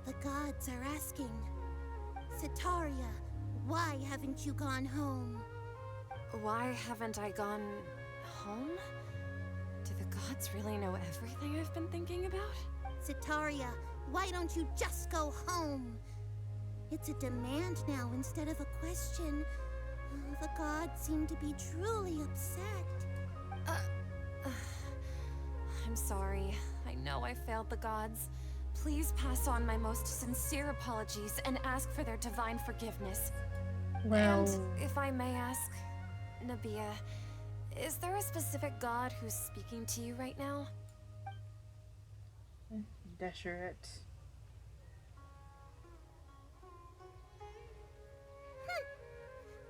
The gods are asking, Sataria, why haven't you gone home? Why haven't I gone home? Do the gods really know everything I've been thinking about? Sataria, why don't you just go home? It's a demand now instead of a question. The gods seem to be truly upset. I'm sorry. I know I failed the gods. Please pass on my most sincere apologies and ask for their divine forgiveness. Well, And if I may ask, Nabia, is there a specific god who's speaking to you right now? Deshret.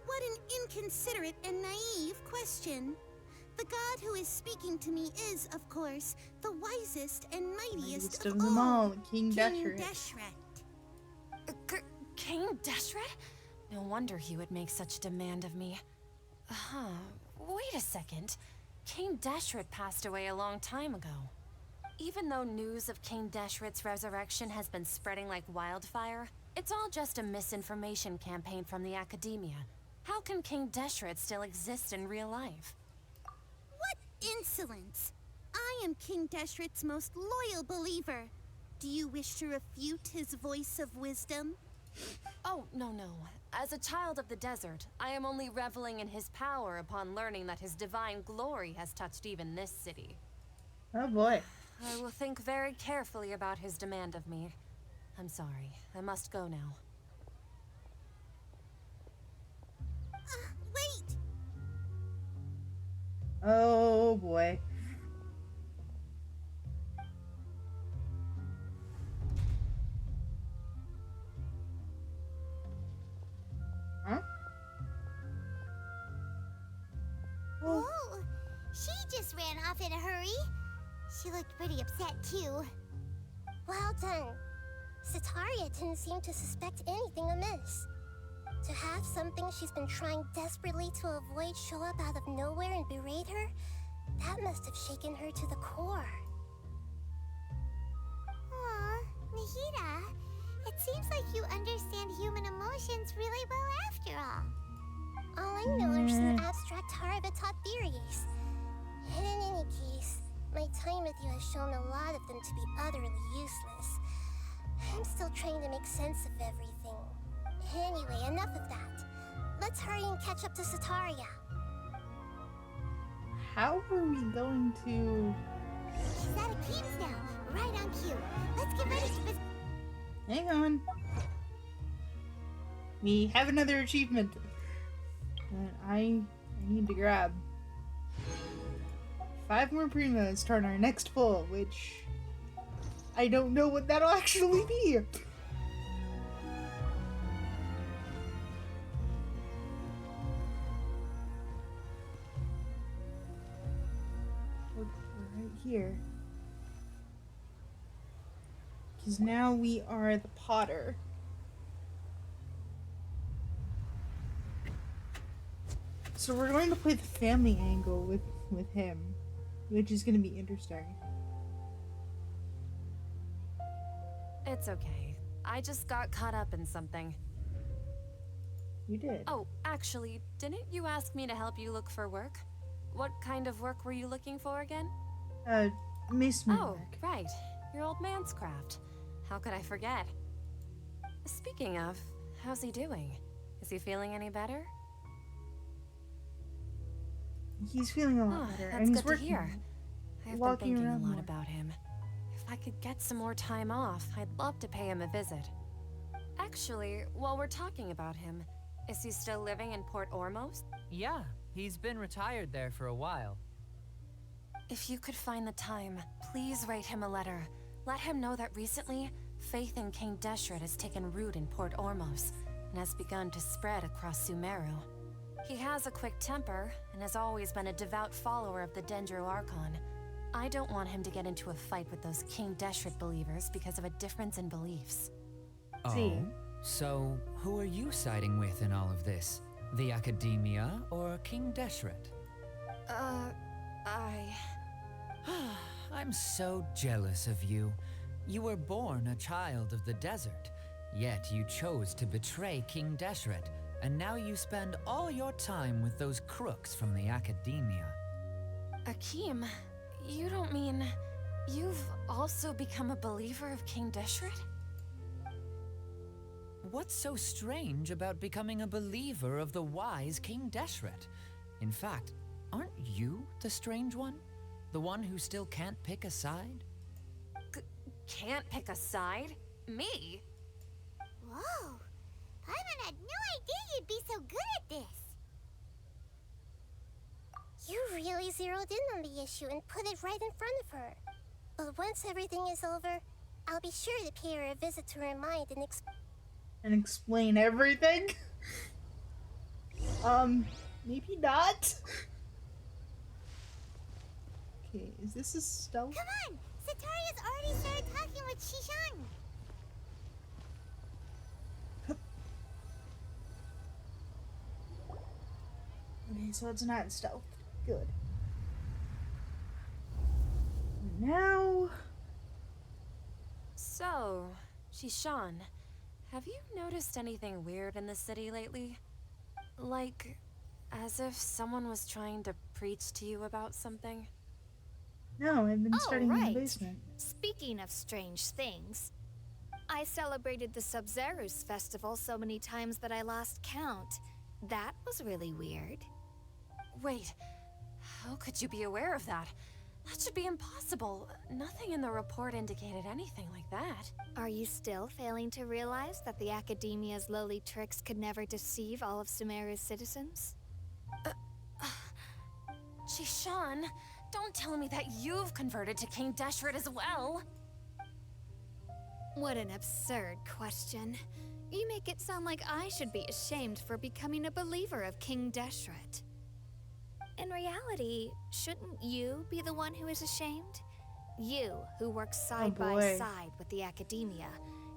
What an inconsiderate and naive question. The god who is speaking to me is, of course, the wisest and mightiest of them all, King King Deshret. King Deshret? No wonder he would make such a demand of me. Wait a second. King Deshret passed away a long time ago. Even though news of King Deshret's resurrection has been spreading like wildfire, it's all just a misinformation campaign from the academia. How can King Deshret still exist in real life? What insolence! I am King Deshret's most loyal believer. Do you wish to refute his voice of wisdom? Oh, no. As a child of the desert, I am only reveling in his power upon learning that his divine glory has touched even this city. Oh boy. I will think very carefully about his demand of me. I'm sorry. I must go now. Wait! Oh boy. Huh? Oh, she just ran off in a hurry. She looked pretty upset, too. Well done. Sataria didn't seem to suspect anything amiss. To have something she's been trying desperately to avoid show up out of nowhere and berate her, that must have shaken her to the core. Aw, Nahida, it seems like you understand human emotions really well after all. All I know are some abstract Harabatot theories. And in any case, my time with you has shown a lot of them to be utterly useless. I'm still trying to make sense of everything. Anyway, enough of that. Let's hurry and catch up to Sataria. How are we going to... She's at Akeem's now, right on cue. Let's get ready to visit. Hang on. We have another achievement that I need to grab. 5 more primos toward our next pull, which I don't know what that'll actually be. We're right here. Because now we are the Potter. So we're going to play the family angle with him, which is going to be interesting. It's okay. I just got caught up in something. You did. Oh, actually, didn't you ask me to help you look for work? What kind of work were you looking for again? Masonry Oh, work. right. Your old man's craft. How could I forget? Speaking of, how's he doing? Is he feeling any better? He's feeling a lot Oh, better, that's and he's good to working. hear. I've been walking thinking a around lot more. about him. If I could get some more time off, I'd love to pay him a visit. Actually, while we're talking about him, is he still living in Port Ormos? Yeah, He's been retired there for a while. If you could find the time, please write him a letter. Let him know that recently, faith in King Deshret has taken root in Port Ormos and has begun to spread across Sumeru. He has a quick temper and has always been a devout follower of the Dendro Archon. I don't want him to get into a fight with those King Deshret believers because of a difference in beliefs. See. Oh, so who are you siding with in all of this? The Academia or King Deshret? I'm so jealous of you. You were born a child of the desert, yet you chose to betray King Deshret, and now you spend all your time with those crooks from the Academia. Akeem, you don't mean you've also become a believer of King Deshret? What's so strange about becoming a believer of the wise King Deshret? In fact, aren't you the strange one? The one who still can't pick a side? Can't pick a side? Me? Whoa. Paimon had no idea you'd be so good at this. You really zeroed in on the issue and put it right in front of her. But once everything is over, I'll be sure to pay her a visit to her mind and explain everything. Maybe not. Okay, is this a stealth? Come on! Sataria's already started talking with Shishan. Okay, so it's not stealth. Good. Now... So, Shishan, have you noticed anything weird in the city lately? Like, as if someone was trying to preach to you about something? No, I've been studying in right. the basement. Speaking of strange things, I celebrated the Sub-Zerus festival so many times that I lost count. That was really weird. Wait, how could you be aware of that? That should be impossible. Nothing in the report indicated anything like that. Are you still failing to realize that the Academia's lowly tricks could never deceive all of Sumeru's citizens? Shishan, don't tell me that you've converted to King Deshret as well. What an absurd question. You make it sound like I should be ashamed for becoming a believer of King Deshret. In reality, shouldn't you be the one who is ashamed? You, who works side by side with the Academia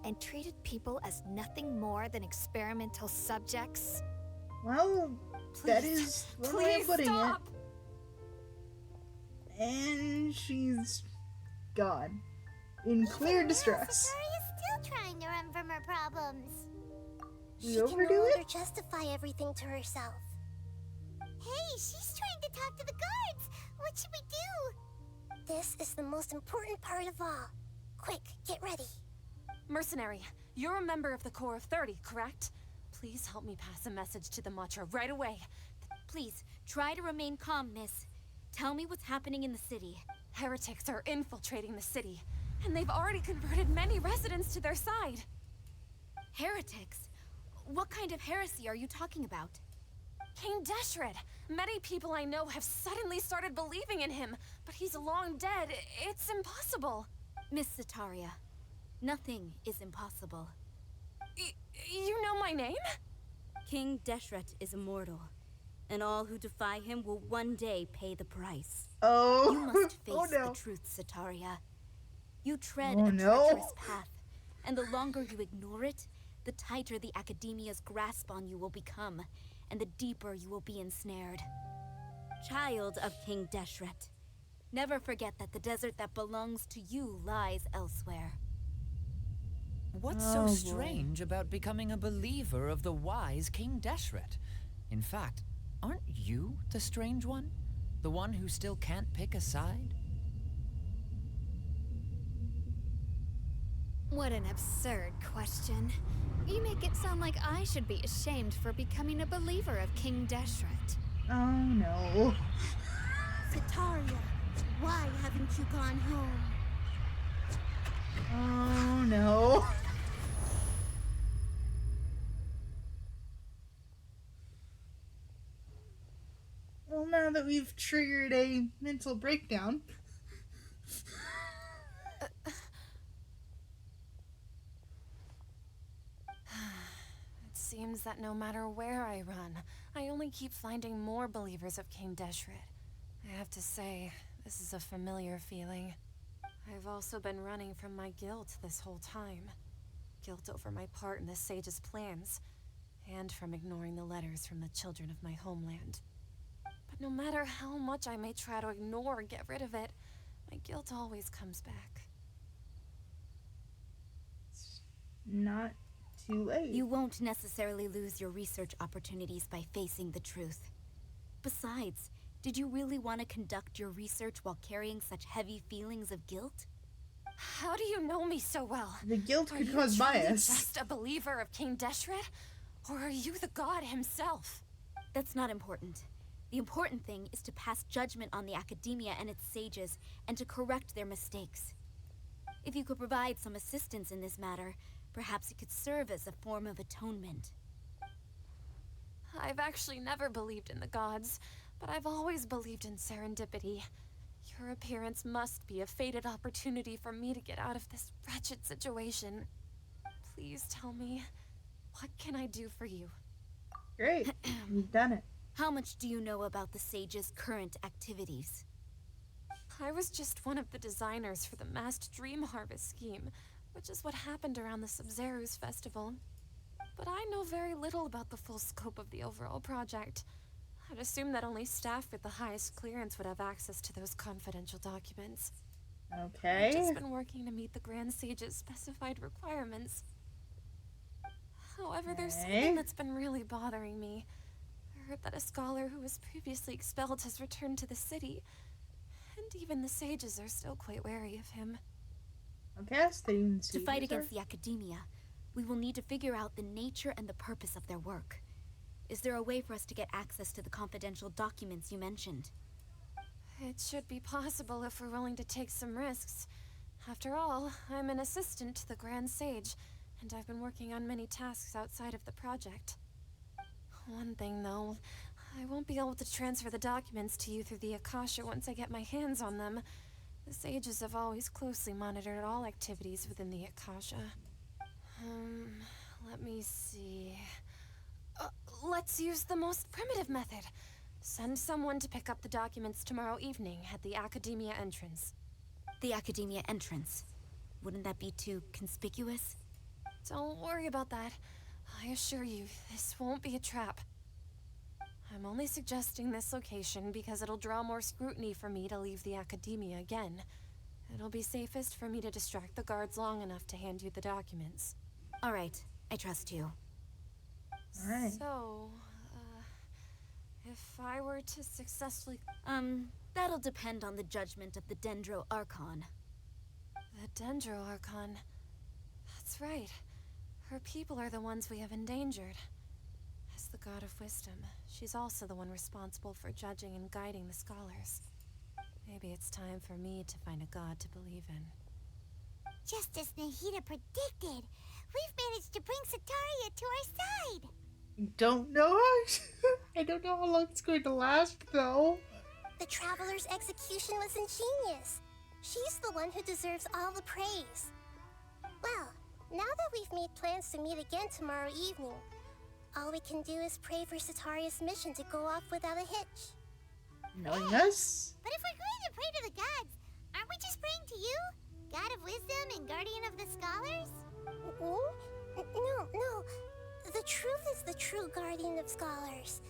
and treated people as nothing more than experimental subjects? Well, that is one way of putting stop. it. And she's gone. In clear distress. Sataria's still trying to run from her problems. We she can overdo no it? longer justify everything to herself. Hey, she's trying to talk to the guards. What should we do? This is the most important part of all. Quick, get ready. Mercenary, you're a member of the Corps of 30, correct? Please help me pass a message to the Matcha right away. Please, try to remain calm, miss. Tell me what's happening in the city. Heretics are infiltrating the city, and they've already converted many residents to their side. Heretics? What kind of heresy are you talking about? King Deshret! Many people I know have suddenly started believing in him, but he's long dead. It's impossible. Miss Sataria, nothing is impossible. You know my name? King Deshret is immortal, and all who defy him will one day pay the price. Oh. You must face Oh no. the truth, Sataria. You tread Oh, a no. treacherous path, and the longer you ignore it, the tighter the Academia's grasp on you will become, and the deeper you will be ensnared. Child of King Deshret, never forget that the desert that belongs to you lies elsewhere. What's Oh, so boy. strange about becoming a believer of the wise King Deshret? In fact, aren't you the strange one? The one who still can't pick a side? What an absurd question. You make it sound like I should be ashamed for becoming a believer of King Deshret. Oh no. Sataria, why haven't you gone home? Oh no. now that we've triggered a mental breakdown. It seems that no matter where I run, I only keep finding more believers of King Deshret. I have to say, this is a familiar feeling. I've also been running from my guilt this whole time. Guilt over my part in the Sage's plans, and from ignoring the letters from the children of my homeland. But no matter how much I may try to ignore or get rid of it, my guilt always comes back. Not too late. You won't necessarily lose your research opportunities by facing the truth. Besides, did you really want to conduct your research while carrying such heavy feelings of guilt? How do you know me so well? The guilt could cause Are you bias. just a believer of King Deshret? Or are you the god himself? That's not important. The important thing is to pass judgment on the academia and its sages, and to correct their mistakes. If you could provide some assistance in this matter, perhaps it could serve as a form of atonement. I've actually never believed in the gods, but I've always believed in serendipity. Your appearance must be a fated opportunity for me to get out of this wretched situation. Please tell me, what can I do for you? Great. You've done it. How much do you know about the sage's current activities? I was just one of the designers for the masked dream harvest scheme, which is what happened around the Sub-Zero's festival. But I know very little about the full scope of the overall project. I'd assume that only staff with the highest clearance would have access to those confidential documents. Okay. I've just been working to meet the Grand Sage's specified requirements. However, there's something that's been really bothering me. I heard that a scholar who was previously expelled has returned to the city, and even the sages are still quite wary of him. Okay, to fight against the academia, we will need to figure out the nature and the purpose of their work. Is there a way for us to get access to the confidential documents you mentioned? It should be possible if we're willing to take some risks. After all, I'm an assistant to the Grand Sage, and I've been working on many tasks outside of the project. One thing, though, I won't be able to transfer the documents to you through the Akasha once I get my hands on them. The sages have always closely monitored all activities within the Akasha. Let me see... let's use the most primitive method. Send someone to pick up the documents tomorrow evening at the Academia entrance. The Academia entrance? Wouldn't that be too conspicuous? Don't worry about that. I assure you, this won't be a trap. I'm only suggesting this location because it'll draw more scrutiny for me to leave the Academia again. It'll be safest for me to distract the guards long enough to hand you the documents. All right, I trust you. All right. So, if I were to successfully... That'll depend on the judgment of the Dendro Archon. The Dendro Archon? That's right. Her people are the ones we have endangered. As the god of wisdom, she's also the one responsible for judging and guiding the scholars. Maybe it's time for me to find a god to believe in. Just as Nahida predicted, we've managed to bring Sataria to our side. Don't know how I don't know how long it's going to last, though. The Traveler's execution was ingenious. She's the one who deserves all the praise. Well, now that we've made plans to meet again tomorrow evening, all we can do is pray for Sataria's mission to go off without a hitch. Knowing us? But if we're going to pray to the gods, aren't we just praying to you? God of wisdom and guardian of the scholars? No. The truth is the true guardian of scholars.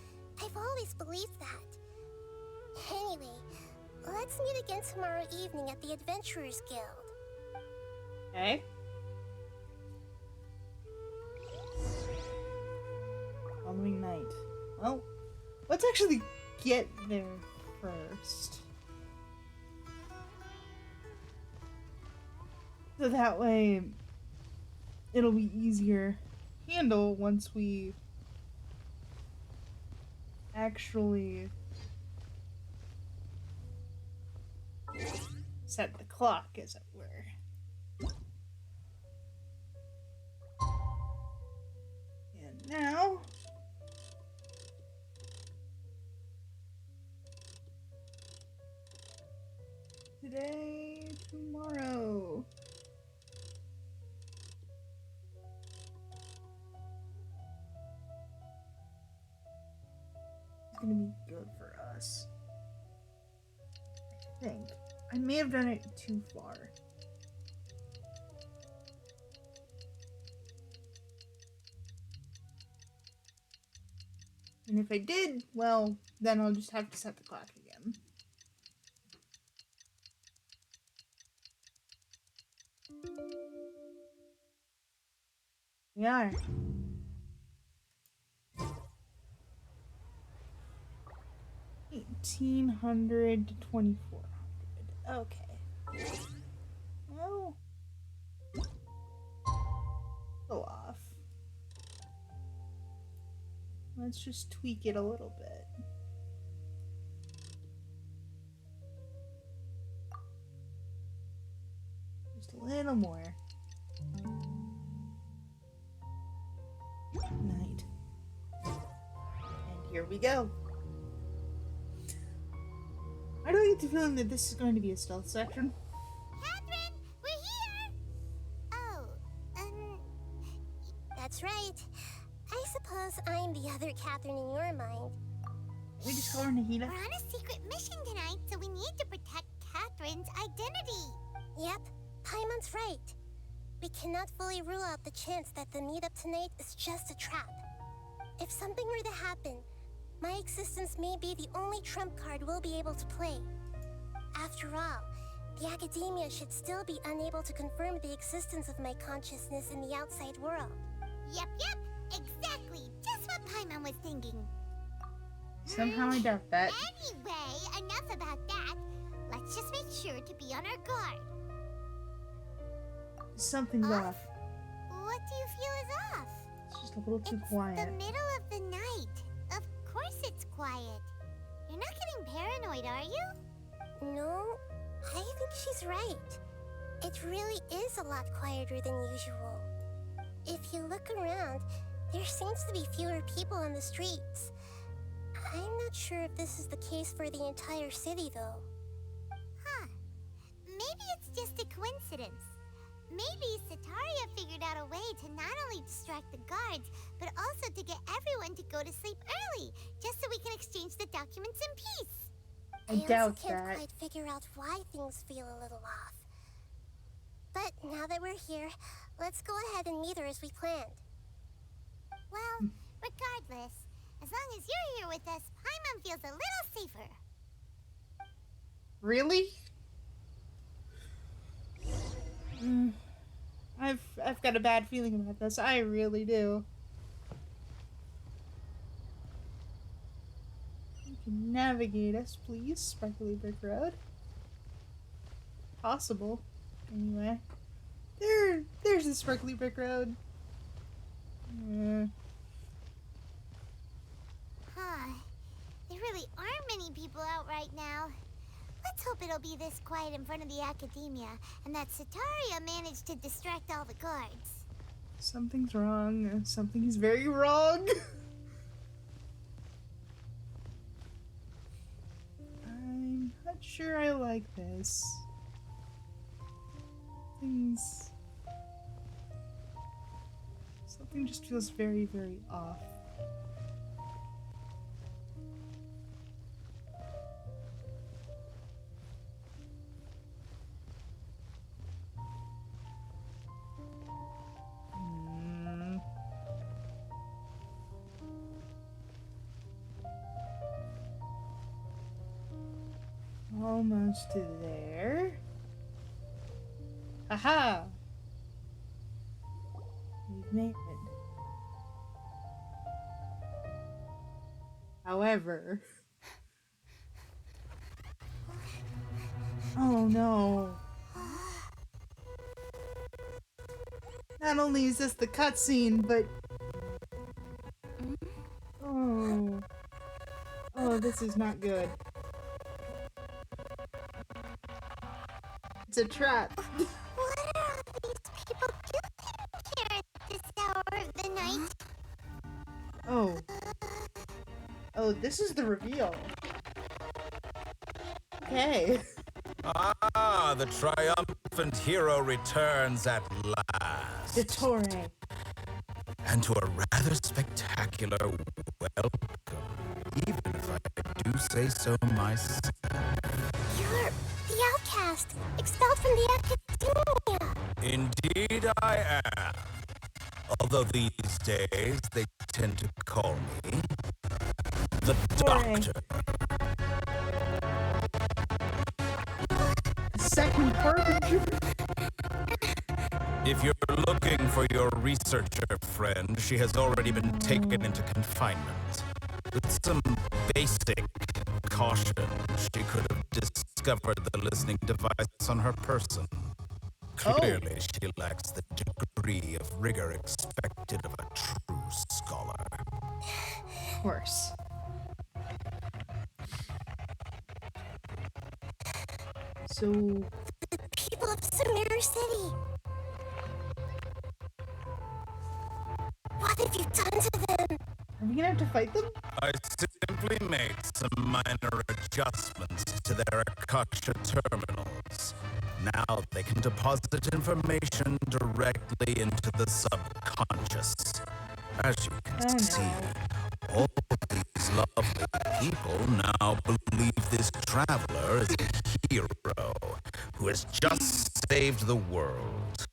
I've always believed that. Anyway, let's meet again tomorrow evening at the Adventurers Guild. Okay. Following night. Well, let's actually get there first. So that way it'll be easier to handle once we actually set the clock, as it were. And now today, tomorrow. It's gonna be good for us. I think. I may have done it too far. And if I did, well, then I'll just have to set the clock again. We are. 1800 to 2400. Okay. Well, go off. Let's just tweak it a little bit. Just a little more. Night. And here we go. I don't get the feeling that this is going to be a stealth section. Catherine, we're here! Oh, That's right. I suppose I'm the other Catherine in your mind. We just call her Nahida. We're on a secret mission tonight, so we need to protect Catherine's identity. Yep, Paimon's right. We cannot fully rule out the chance that the meetup tonight is just a trap. If something were to happen, my existence may be the only trump card we'll be able to play. After all, the Academia should still be unable to confirm the existence of my consciousness in the outside world. Yep, exactly. Just what Paimon was thinking. Somehow I doubt that. Anyway, enough about that. Let's just make sure to be on our guard. Something's off. What do you feel is off? It's just a little too It's quiet. the middle of the night. Of course it's quiet. You're not getting paranoid, are you? No, I think she's right. It really is a lot quieter than usual. If you look around, there seems to be fewer people on the streets. I'm not sure if this is the case for the entire city, though. Huh. Maybe it's just a coincidence. Maybe Sataria figured out a way to not only distract the guards, but also to get everyone to go to sleep early, just so we can exchange the documents in peace. I doubt also can't that. quite figure out why things feel a little off. But now that we're here, let's go ahead and meet her as we planned. Well, regardless, as long as you're here with us, Paimon feels a little safer. Really? I've got a bad feeling about this. I really do. You can navigate us, please, Sparkly Brick Road. Possible. Anyway. There's the Sparkly Brick Road. Huh. There really aren't many people out right now. Let's hope it'll be this quiet in front of the Academia, and that Sataria managed to distract all the guards. Something's wrong. Something is very wrong. I'm not sure I like this. Something just feels very, very off. Almost there. Aha! We've made it. However... Oh no. Not only is this the cutscene, but... Oh. Oh, this is not good. It's a trap. What are all these people doing here at this hour of the night? Oh. Oh, this is the reveal. Okay. Ah, the triumphant hero returns at last. Dottore. And to a rather spectacular welcome, even if I do say so myself. You're the outcast, expelled from the academia. Indeed I am. Although these days they tend to call me the Doctor. Second harbinger. If you're looking for your researcher friend, she has already been taken into confinement. With some basic caution, she could have discovered the listening device on her person. Clearly, she lacks the degree of rigor expected of a true scholar. Of course. So... The people of Sumeru City. What have you done to them? Are we gonna have to fight them? I simply made some minor adjustments to their Akasha terminals. Now they can deposit information directly into the subconscious. As you can see, all these lovely people now believe this traveler is a hero who has just saved the world.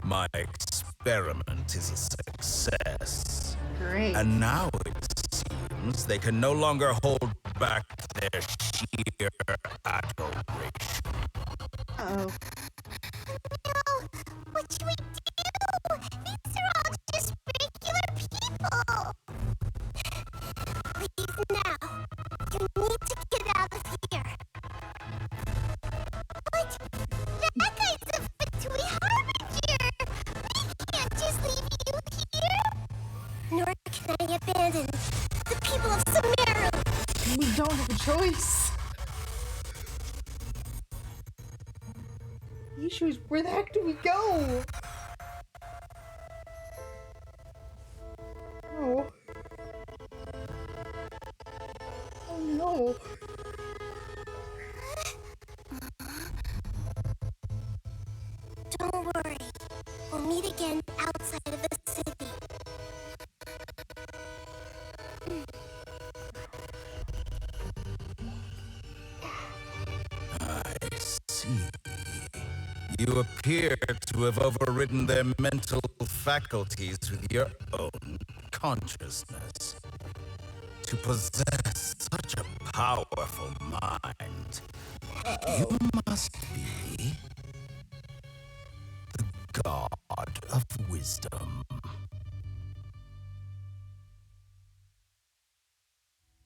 My experiment is a success. Great. And now it seems they can no longer hold back their sheer adoration. Uh-oh. No! What should we do? These are all just regular people! Leave now. You need to get out of here. What? That guy's a Fatui Harbinger! We can't just leave you here! Nor can I abandon the people of Sumeru. We don't have a choice. The issue is, where the heck do we go? Oh. Oh no. Don't worry. We'll meet again outside of the city. I see. You appear to have overridden their mental faculties with your own consciousness. To possess such a powerful mind, you must be the god of wisdom.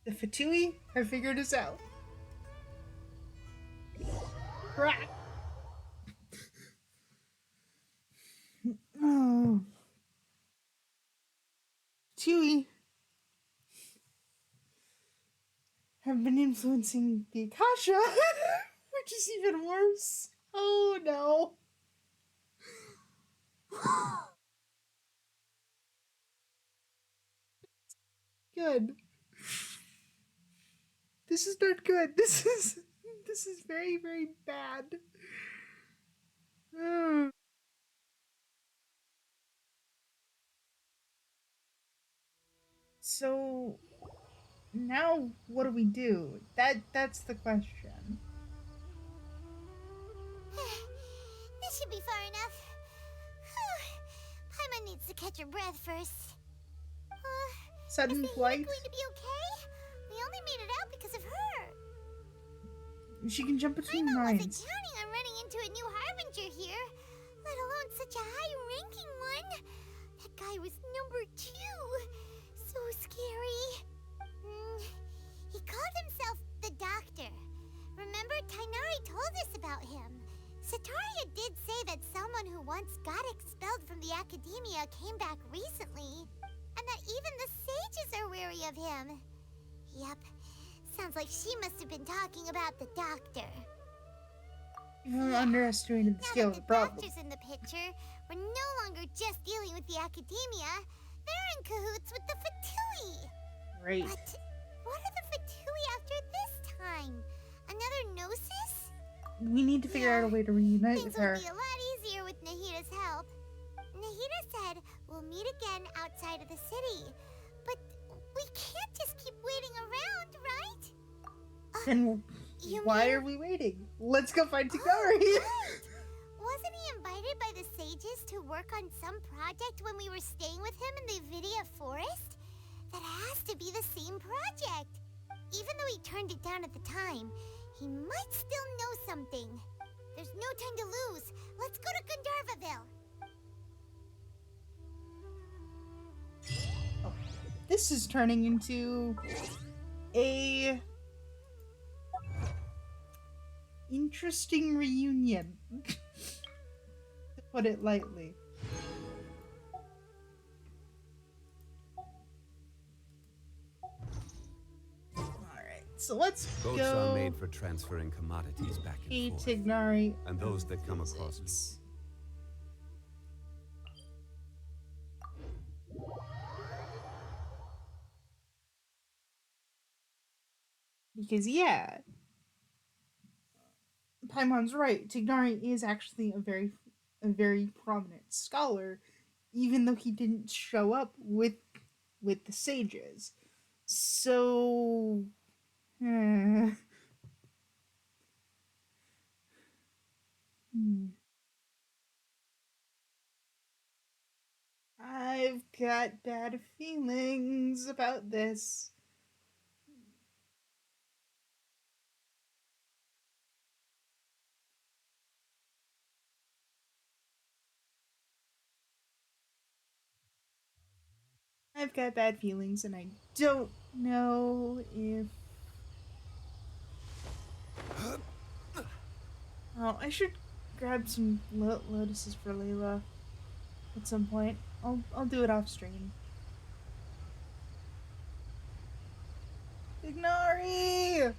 The Fatui have figured us out. Crap. Oh. Fatui have been influencing the Akasha, which is even worse. Oh no. Good. This is not good. This is very, very bad. Mm. So now what do we do? That's the question. This should be far enough. Paimon needs to catch her breath first. Sudden is flight. the going to be okay? We only made it out because of her. She can jump between Paimon wasn't mines. counting on running into a new harbinger here, let alone such a high-ranking one. That guy was number 2. So scary. He called himself the Doctor. Remember, Tainari told us about him. Sataria did say that someone who once got expelled from the academia came back recently, and that even the sages are wary of him. Yep, sounds like she must have been talking about the Doctor. You underestimated the scale of the problem. Now that the Doctor's in the picture, we're no longer just dealing with the academia. They're in cahoots with the Fatui. Great. But what are the Fatui after this time? Another Gnosis? We need to figure out a way to reunite Things with her. would be a lot easier with Nahita's help. Nahita said we'll meet again outside of the city. But we can't just keep waiting around, right? Then why mean- are we waiting? Let's go find Tigari. Right. Wasn't he invited by the sages to work on some project when we were staying with him in the Vidia forest? That has to be the same project. Even though he turned it down at the time, he might still know something. There's no time to lose. Let's go to Gandharvaville. Oh, this is turning into a interesting reunion, to put it lightly. Alright, so let's Boats go are made for transferring commodities back pay and forth. Tignari And those that come across me. visits. Because yeah, Paimon's right. Tignari is actually a very prominent scholar, even though he didn't show up with the sages. So, hmm. I've got bad feelings about this. I've got bad feelings, and I don't know if. Oh, I should grab some lotuses for Layla at some point. I'll do it off stream. Ignari!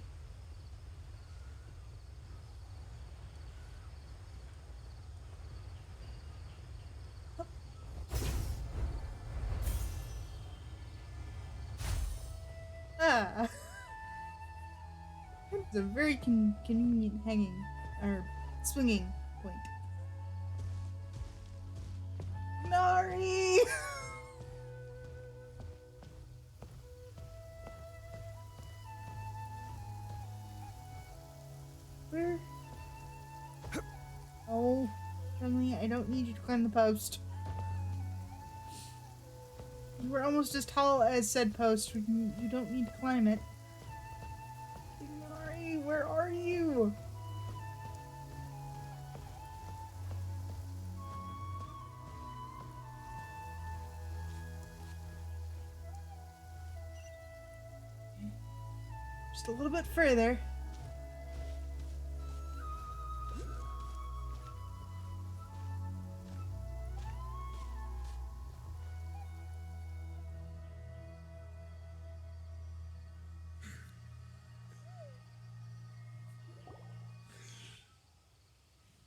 Ah! It's a very convenient hanging, or swinging point. Nari! Where? Oh, Friendly, I don't need you to climb the post. You were almost as tall as said post. You don't need to climb it. Nari, where are you? Just a little bit further.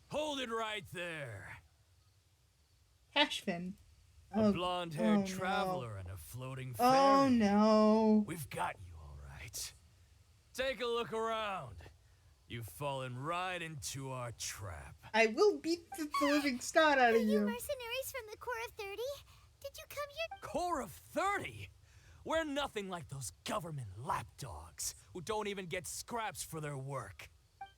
Hold it right there. Hashfin. A blonde-haired no. traveler and a floating fairy. Oh no. We've got you all right. Take a look around. You've fallen right into our trap. I will beat the living snot out of You you. mercenaries from the Corps of 30? Did you come here? Corps of 30? We're nothing like those government lapdogs who don't even get scraps for their work.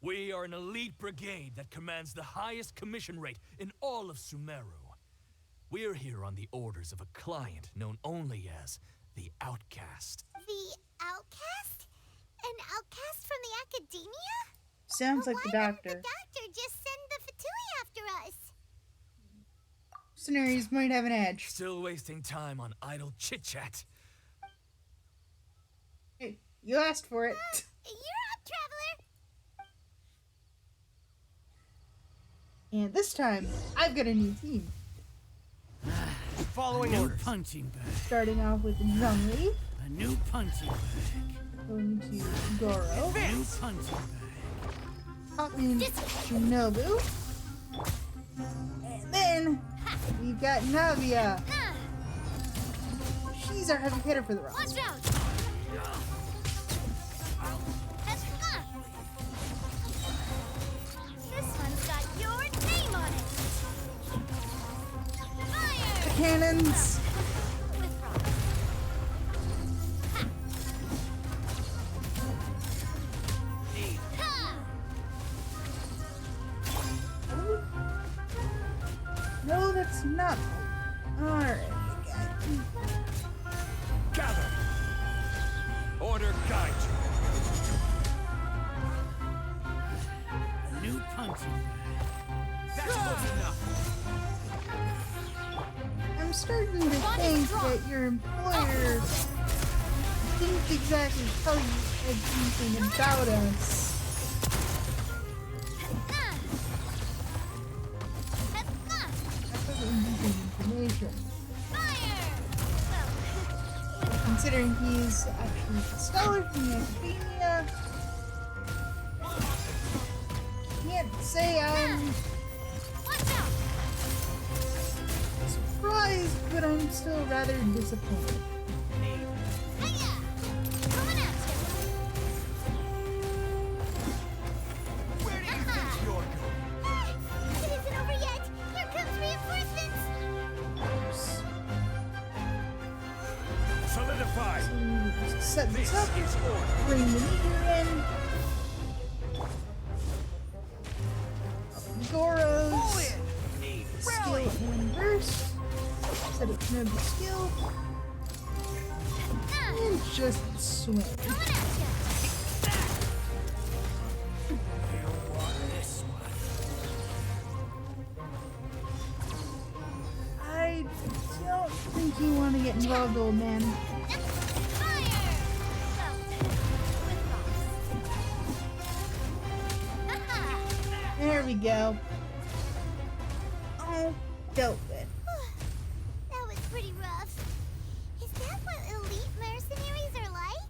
We are an elite brigade that commands the highest commission rate in all of Sumeru. We're here on the orders of a client known only as the Outcast. The Outcast? An outcast from the Academia? Sounds like the Why doctor. didn't the doctor just send the Fatui after us? Mercenaries might have an edge. Still wasting time on idle chit-chat. Hey, you asked for it. You're up, traveler! And this time, I've got a new team. Following New orders. punching bag. Starting off with Zhongli, A new punching bag. going to Goro, New punching bag. Hotman Shinobu, and then we've got Navia. She's our heavy hitter for the roster. Watch out! cannons. No, that's not. Alright, Gather! Order guide you. A new punching bag. That's close enough. I'm starting to think that your employer didn't exactly tell you everything about us. That's what we're using information. Considering he's actually a scholar from the academia, can't say I'm surprised, but I'm still rather disappointed. Where do you think you're going? It isn't over yet! Here comes reinforcements! Solidify! So just set this This up, is order. bring the meter in. Goros, skill and burst. Set it to no skill. And just swing. I don't think you want to get involved, old man. There we go. Oh, dealt with. That was pretty rough. Is that what elite mercenaries are like?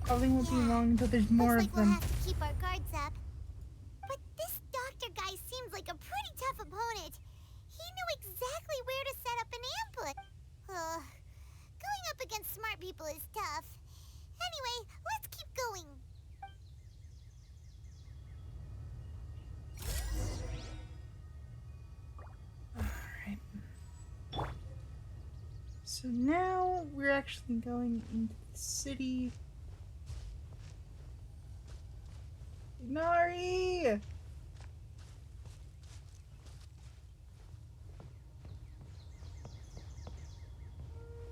Probably won't be long until there's more Looks of like we'll them. have to keep our guards up. But this doctor guy seems like a pretty tough opponent. He knew exactly where to set up an ambush. Going up against smart people is tough. Anyway, let's keep going. Alright. So now we're actually going into the city. Ignari!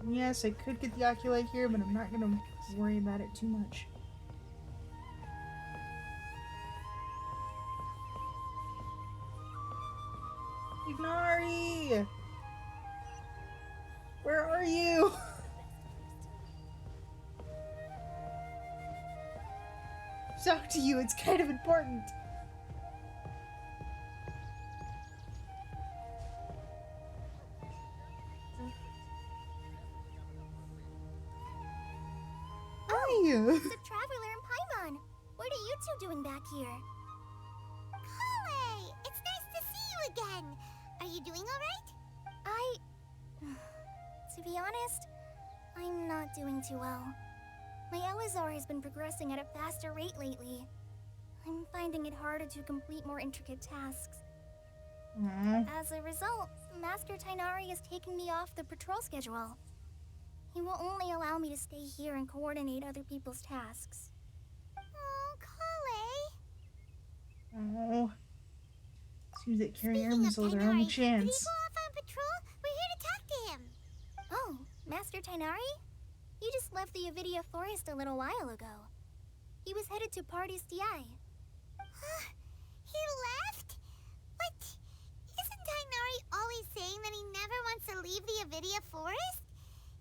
Yes, I could get the Oculite here, but I'm not gonna worry about it too much. Ignari! Where are you? Talk to you, it's kind of important. Hi! It's a traveler in Paimon. What are you two doing back here? Kale, it's nice to see you again. Are you doing alright? To be honest, I'm not doing too well. My Elazar has been progressing at a faster rate lately. I'm finding it harder to complete more intricate tasks. As a result, Master Tainari has taken me off the patrol schedule. He will only allow me to stay here and coordinate other people's tasks. Oh, Kale. Oh. Seems that carrying Speaking arms of are their only Tainari, did he chance. go off on patrol? We're here to talk to him. Oh, Master Tainari? He just left the Avidia Forest a little while ago. He was headed to Party's DI. He left? What? Isn't Tainari always saying that he never wants to leave the Avidia Forest?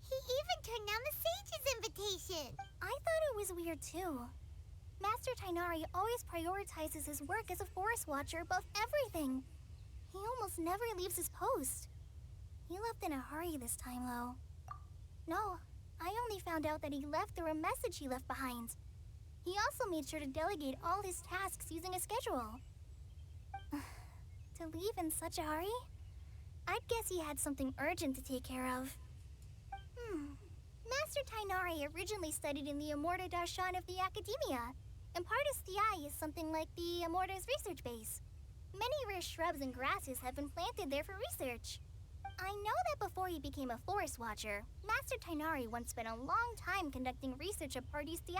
He even turned down the Sage's invitation. I thought it was weird too. Master Tainari always prioritizes his work as a forest watcher above everything. He almost never leaves his post. He left in a hurry this time, though. No, I only found out that he left through a message he left behind. He also made sure to delegate all his tasks using a schedule. To leave in such a hurry? I'd guess he had something urgent to take care of. Master Tainari originally studied in the Amorta Darshan of the Academia, and Partis DI is something like the Amorta's research base. Many rare shrubs and grasses have been planted there for research. I know that before he became a Forest Watcher, Master Tainari once spent a long time conducting research at Party's DI.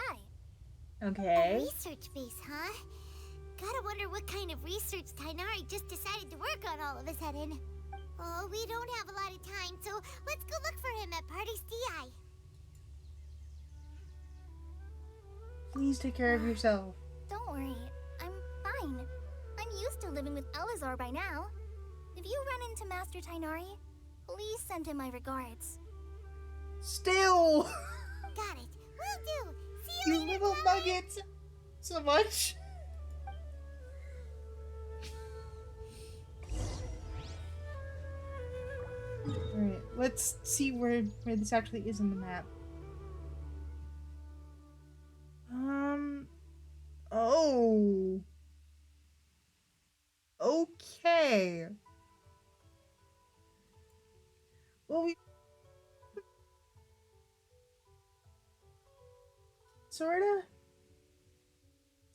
Okay. A research base, huh? Gotta wonder what kind of research Tainari just decided to work on all of a sudden. Oh, we don't have a lot of time, so let's go look for him at Party's DI. Please take care of yourself. Don't worry, I'm fine. I'm used to living with Elazar by now. If you run into Master Tainari, please send him my regards. Still! Got it. Will do. See you You later, little Chloe. nuggets! So much. Alright, let's see where this actually is on the map. Oh. Okay. Well, we sorta.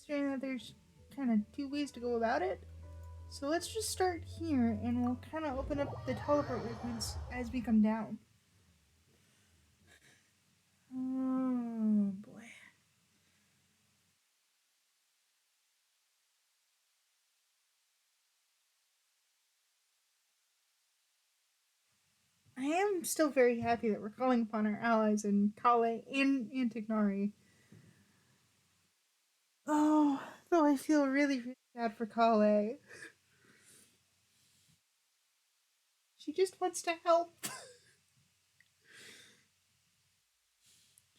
Saying that there's kind of two ways to go about it. So let's just start here, and we'll kind of open up the teleport waypoints as we come down. Oh boy. I am still very happy that we're calling upon our allies in Kale and Antignari. Oh, though I feel really, really bad for Kale. She just wants to help.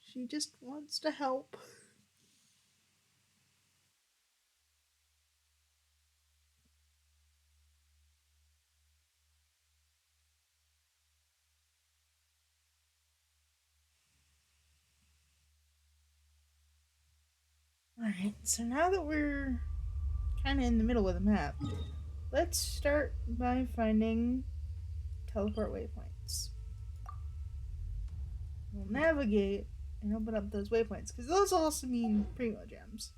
She just wants to help. Alright, so now that we're kind of in the middle of the map, let's start by finding teleport waypoints. We'll navigate and open up those waypoints, because those also mean Primo Gems.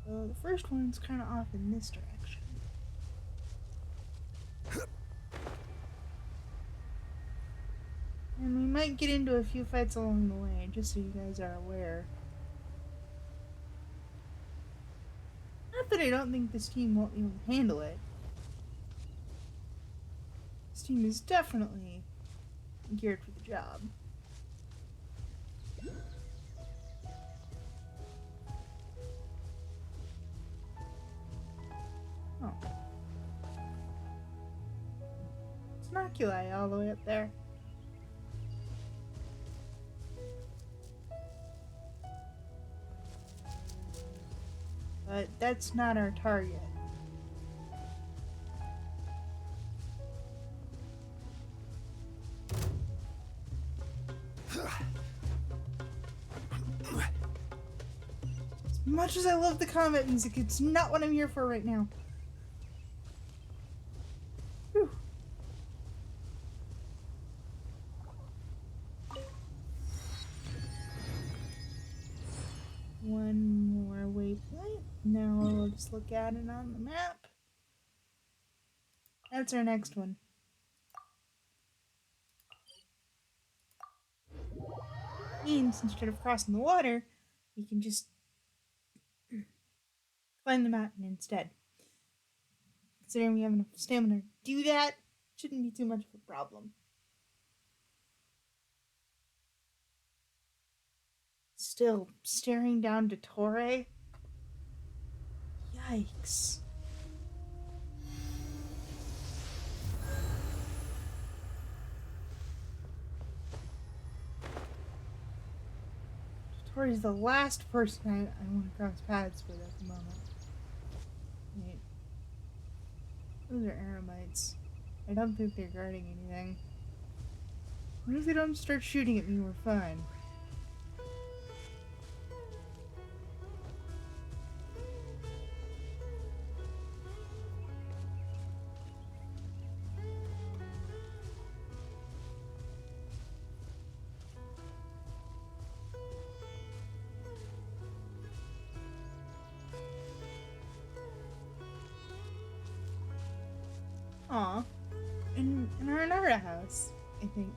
So the first one's kind of off in this direction. And we might get into a few fights along the way, just so you guys are aware. Not that I don't think this team won't be able to handle it. This team is definitely geared for the job. Oh. It's an oculi all the way up there. But that's not our target. As much as I love the combat music, it's not what I'm here for right now. Whew. One more waypoint. Now we'll just look at it on the map. That's our next one. Means instead of crossing the water, we can just climb the mountain instead. Considering we have enough stamina to do that, shouldn't be too much of a problem. Still staring down to Torre? Yikes. Torre's the last person I want to cross paths with at the moment. Wait. Those are Aramites. I don't think they're guarding anything. What if they don't start shooting at me? We're fine. Aw. In our Nara house, I think.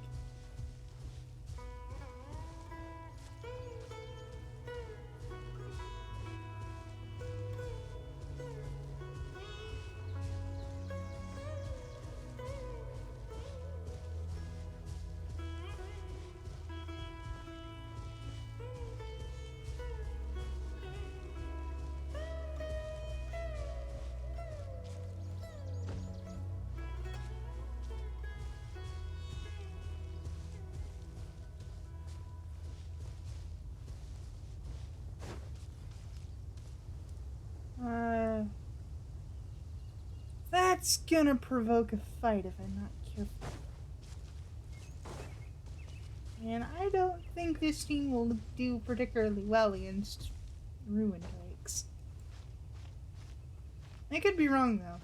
That's gonna provoke a fight if I'm not careful. And I don't think this team will do particularly well against Ruined Lakes. I could be wrong though.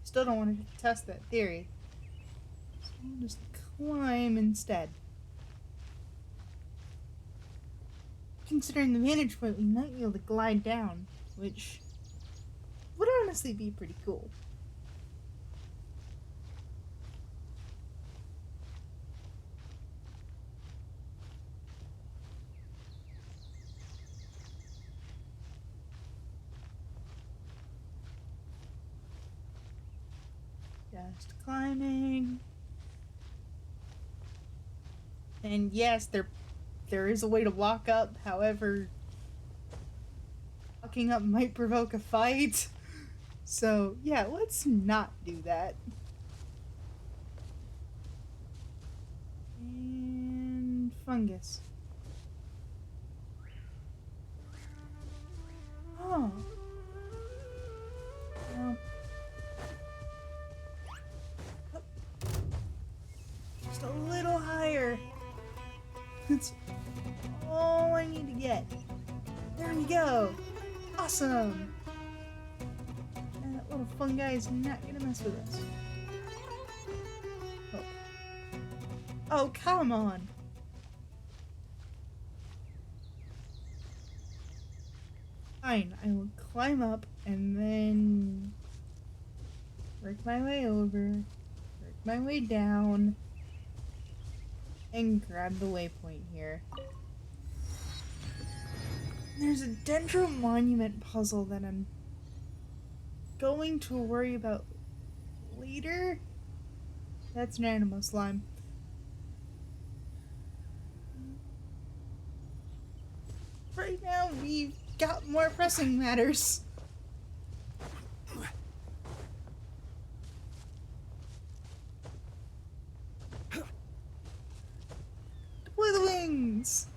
Still don't want to test that theory. So I'll just climb instead. Considering the vantage point, we might be able to glide down, which would honestly be pretty cool. Just climbing. And yes, there is a way to walk up, however, walking up might provoke a fight. So, yeah, let's not do that. And fungus. Oh. Well. Just a little higher. That's all I need to get. There we go. Awesome. And that little fungi is not gonna mess with us. Oh, oh come on. Fine, I will climb up and then work my way over, work my way down, and grab the waypoint here. There's a Dendro Monument puzzle that I'm going to worry about later. That's an Animo Slime. Right now, we've got more pressing matters. Deploy the wings!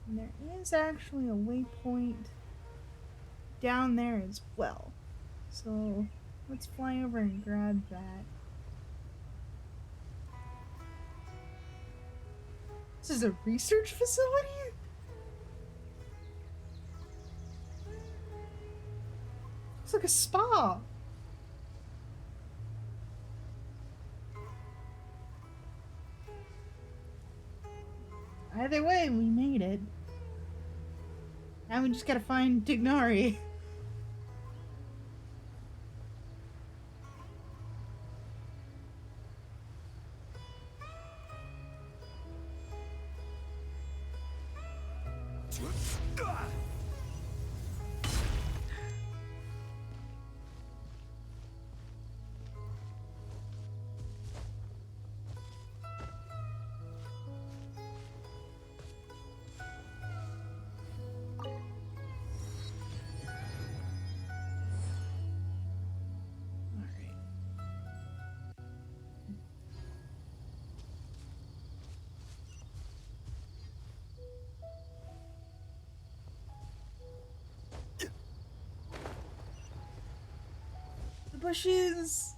And there is actually a waypoint down there as well. So let's fly over and grab that. This is a research facility? It's like a spa. Either way, we made it. Now we just gotta find Dignari. Bushes.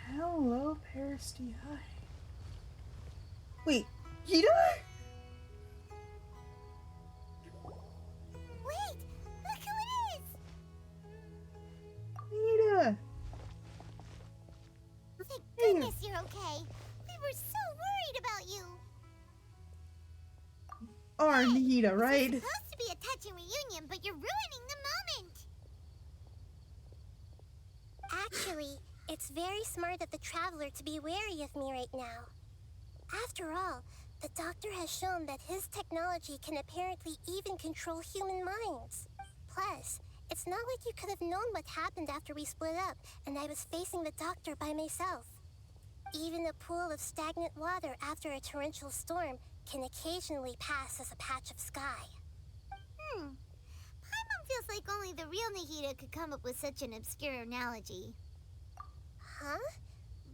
Hello, Paristy. Hi. Wait, Hida? Wait, look who it is! Hida. Thank goodness you're okay. We were so worried about you. Hida, right? It's supposed to be a touching reunion, but you're ruining the moment. Actually, it's very smart of the Traveler to be wary of me right now. After all, the Doctor has shown that his technology can apparently even control human minds. Plus, it's not like you could have known what happened after we split up and I was facing the Doctor by myself. Even a pool of stagnant water after a torrential storm can occasionally pass as a patch of sky. Paimon feels like only the real Nahida could come up with such an obscure analogy. Huh?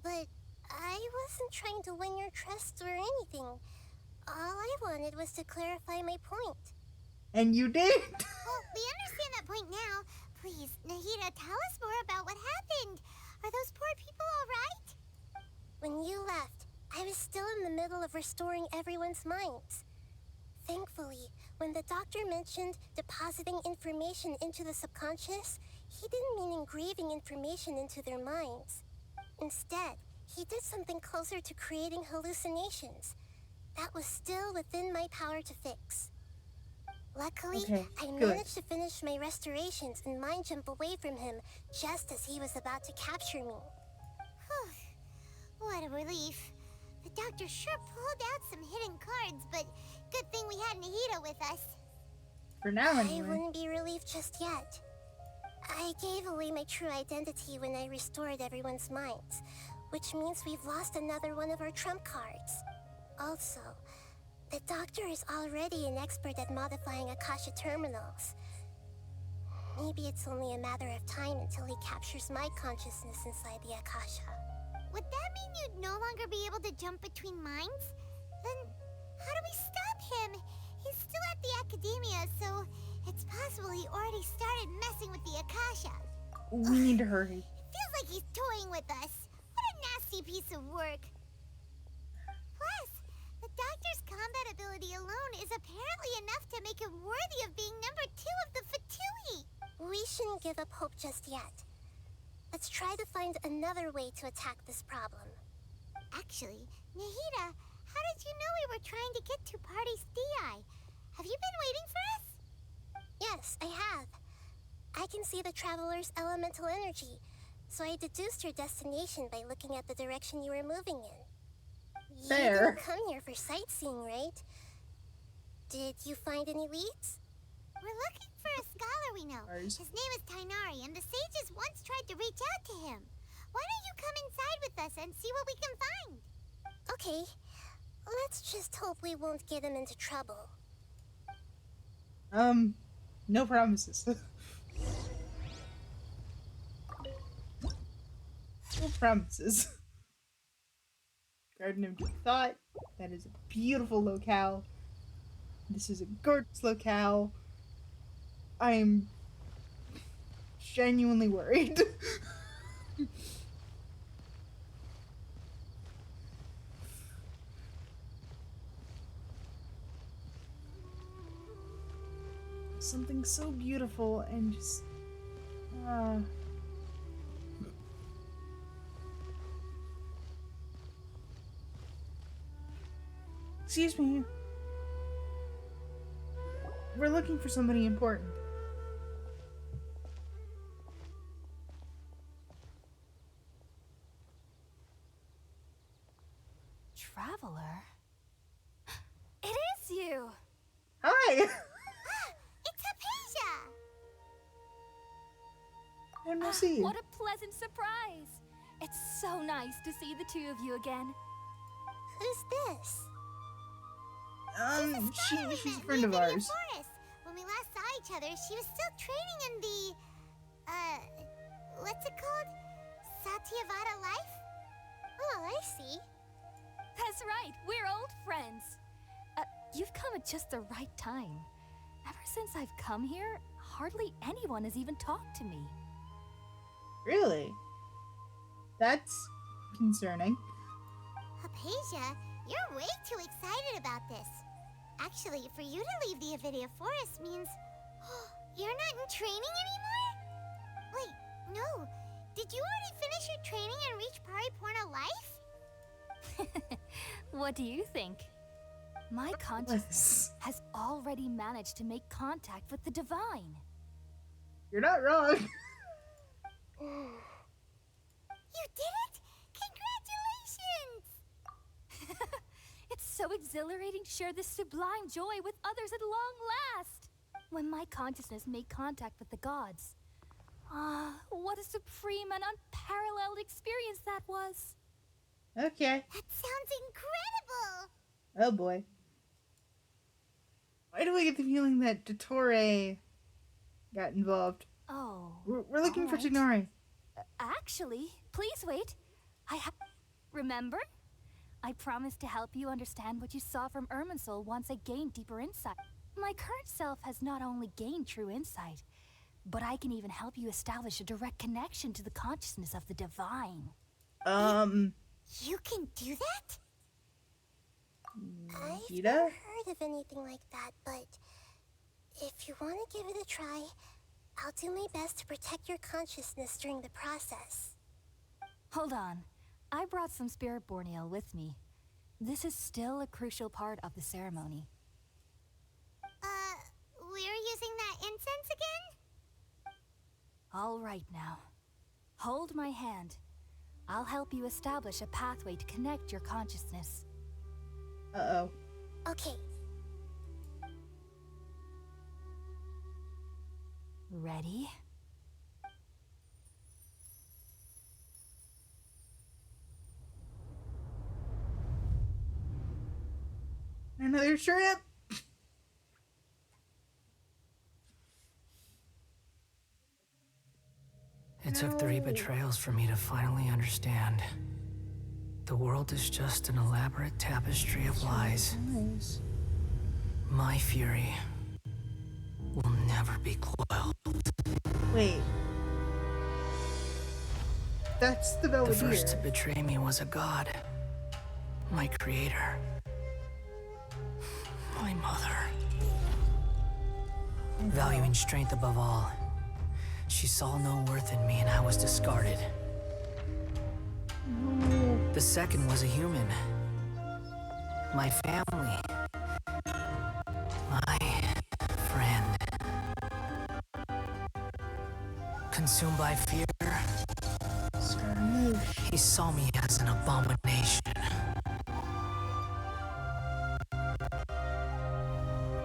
But I wasn't trying to win your trust or anything. All I wanted was to clarify my point. And you did? Well, we understand that point now. Please, Nahida, tell us more about what happened. Are those poor people alright? When you left, I was still in the middle of restoring everyone's minds. Thankfully, when the Doctor mentioned depositing information into the subconscious, he didn't mean engraving information into their minds. Instead, he did something closer to creating hallucinations. That was still within my power to fix. Luckily, I managed to finish my restorations and mind jump away from him just as he was about to capture me. Whew. What a relief. The Doctor sure pulled out some hidden cards, but good thing we had Nahida with us. For now, anyway. I wouldn't be relieved just yet. I gave away my true identity when I restored everyone's minds, which means we've lost another one of our trump cards. Also, the Doctor is already an expert at modifying Akasha terminals. Maybe it's only a matter of time until he captures my consciousness inside the Akasha. Would that mean you'd no longer be able to jump between minds? Then, how do we stop him? He's still at the Academia, so it's possible he already started messing with the Akasha. We need to hurry. It feels like he's toying with us. What a nasty piece of work. Plus, the Doctor's combat ability alone is apparently enough to make him worthy of being number 2 of the Fatui. We shouldn't give up hope just yet. Let's try to find another way to attack this problem. Actually, Nahida, how did you know we were trying to get to Party's DI? Have you been waiting for us? Yes, I have. I can see the Traveler's elemental energy, so I deduced your destination by looking at the direction you were moving in. Fair. You didn't come here for sightseeing, right? Did you find any leads? We're looking for a scholar we know. His name is Tainari, and the sages once tried to reach out to him. Why don't you come inside with us and see what we can find? Okay. Let's just hope we won't get him into trouble. No promises. No promises. Garden of Deep Thought. That is a beautiful locale. This is a gorgeous locale. I am genuinely worried. Something so beautiful and just excuse me. We're looking for somebody important. Traveler? It is you! Hi! It's Hypatia! And we'll see you. What a pleasant surprise! It's so nice to see the two of you again. Who's this? She's a friend of ours. When we last saw each other, she was still training in the, what's it called? Satyavada life? Oh, I see. That's right, we're old friends. You've come at just the right time. Ever since I've come here, hardly anyone has even talked to me. Really? That's concerning. Hypatia, you're way too excited about this. Actually, for you to leave the Avidia Forest means you're not in training anymore? Wait, no. Did you already finish your training and reach Pariporna life? What do you think? My consciousness has already managed to make contact with the divine. You're not wrong. You did it! Congratulations! It's so exhilarating to share this sublime joy with others at long last. When my consciousness made contact with the gods. Ah, what a supreme and unparalleled experience that was. Okay. That sounds incredible! Oh boy. Why do I get the feeling that Dottore got involved? Oh. We're looking for alright. Tighnari. Actually, please wait. Remember? I promised to help you understand what you saw from Irminsul once I gained deeper insight. My current self has not only gained true insight, but I can even help you establish a direct connection to the consciousness of the divine. You can do that? I've Gita? never heard of anything like that, but if you want to give it a try, I'll do my best to protect your consciousness during the process. Hold on. I brought some spirit-born ale with me. This is still a crucial part of the ceremony. We're using that incense again? All right now. Hold my hand. I'll help you establish a pathway to connect your consciousness. Uh-oh. Okay. Ready? Another trip? It took 3 betrayals for me to finally understand. The world is just an elaborate tapestry of lies. My fury will never be quelled. Wait. That's the The Belvedere. first to betray me was a god. My creator. My mother. Valuing strength above all, she saw no worth in me and I was discarded. The second was a human. My family. My friend. Consumed by fear, he saw me as an abomination.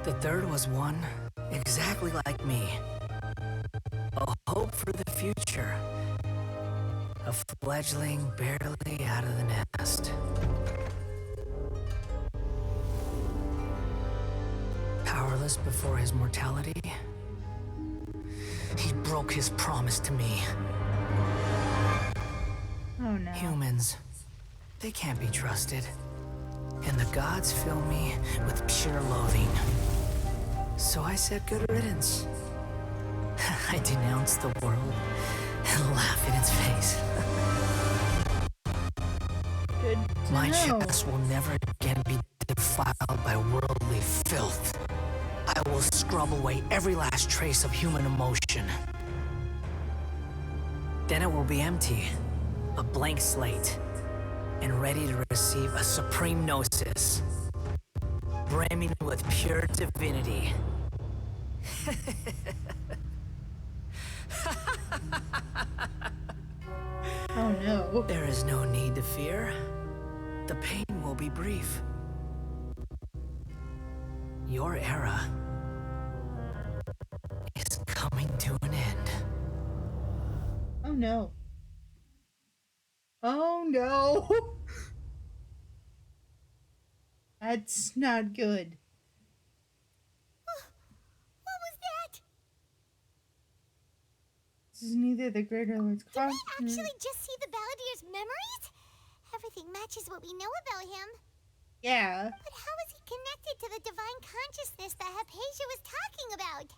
The third was one exactly like me. A hope for the future. A fledgling barely out of the nest. Powerless before his mortality, he broke his promise to me. Oh no. Humans, they can't be trusted. And the gods fill me with pure loathing. So I said good riddance. I denounce the world and laugh in its face. Good to My know. chest will never again be defiled by worldly filth. I will scrub away every last trace of human emotion. Then it will be empty, a blank slate, and ready to receive a supreme gnosis, brimming with pure divinity. Oh no. There is no need to fear. The pain will be brief. Your era is coming to an end. Oh no. Oh no. That's not good. What was that? This is neither the Greater Lord's Did we costume. actually just see the Balladeer's memories? Everything matches what we know about him. Yeah. But how is he connected to the divine consciousness that Hypatia was talking about?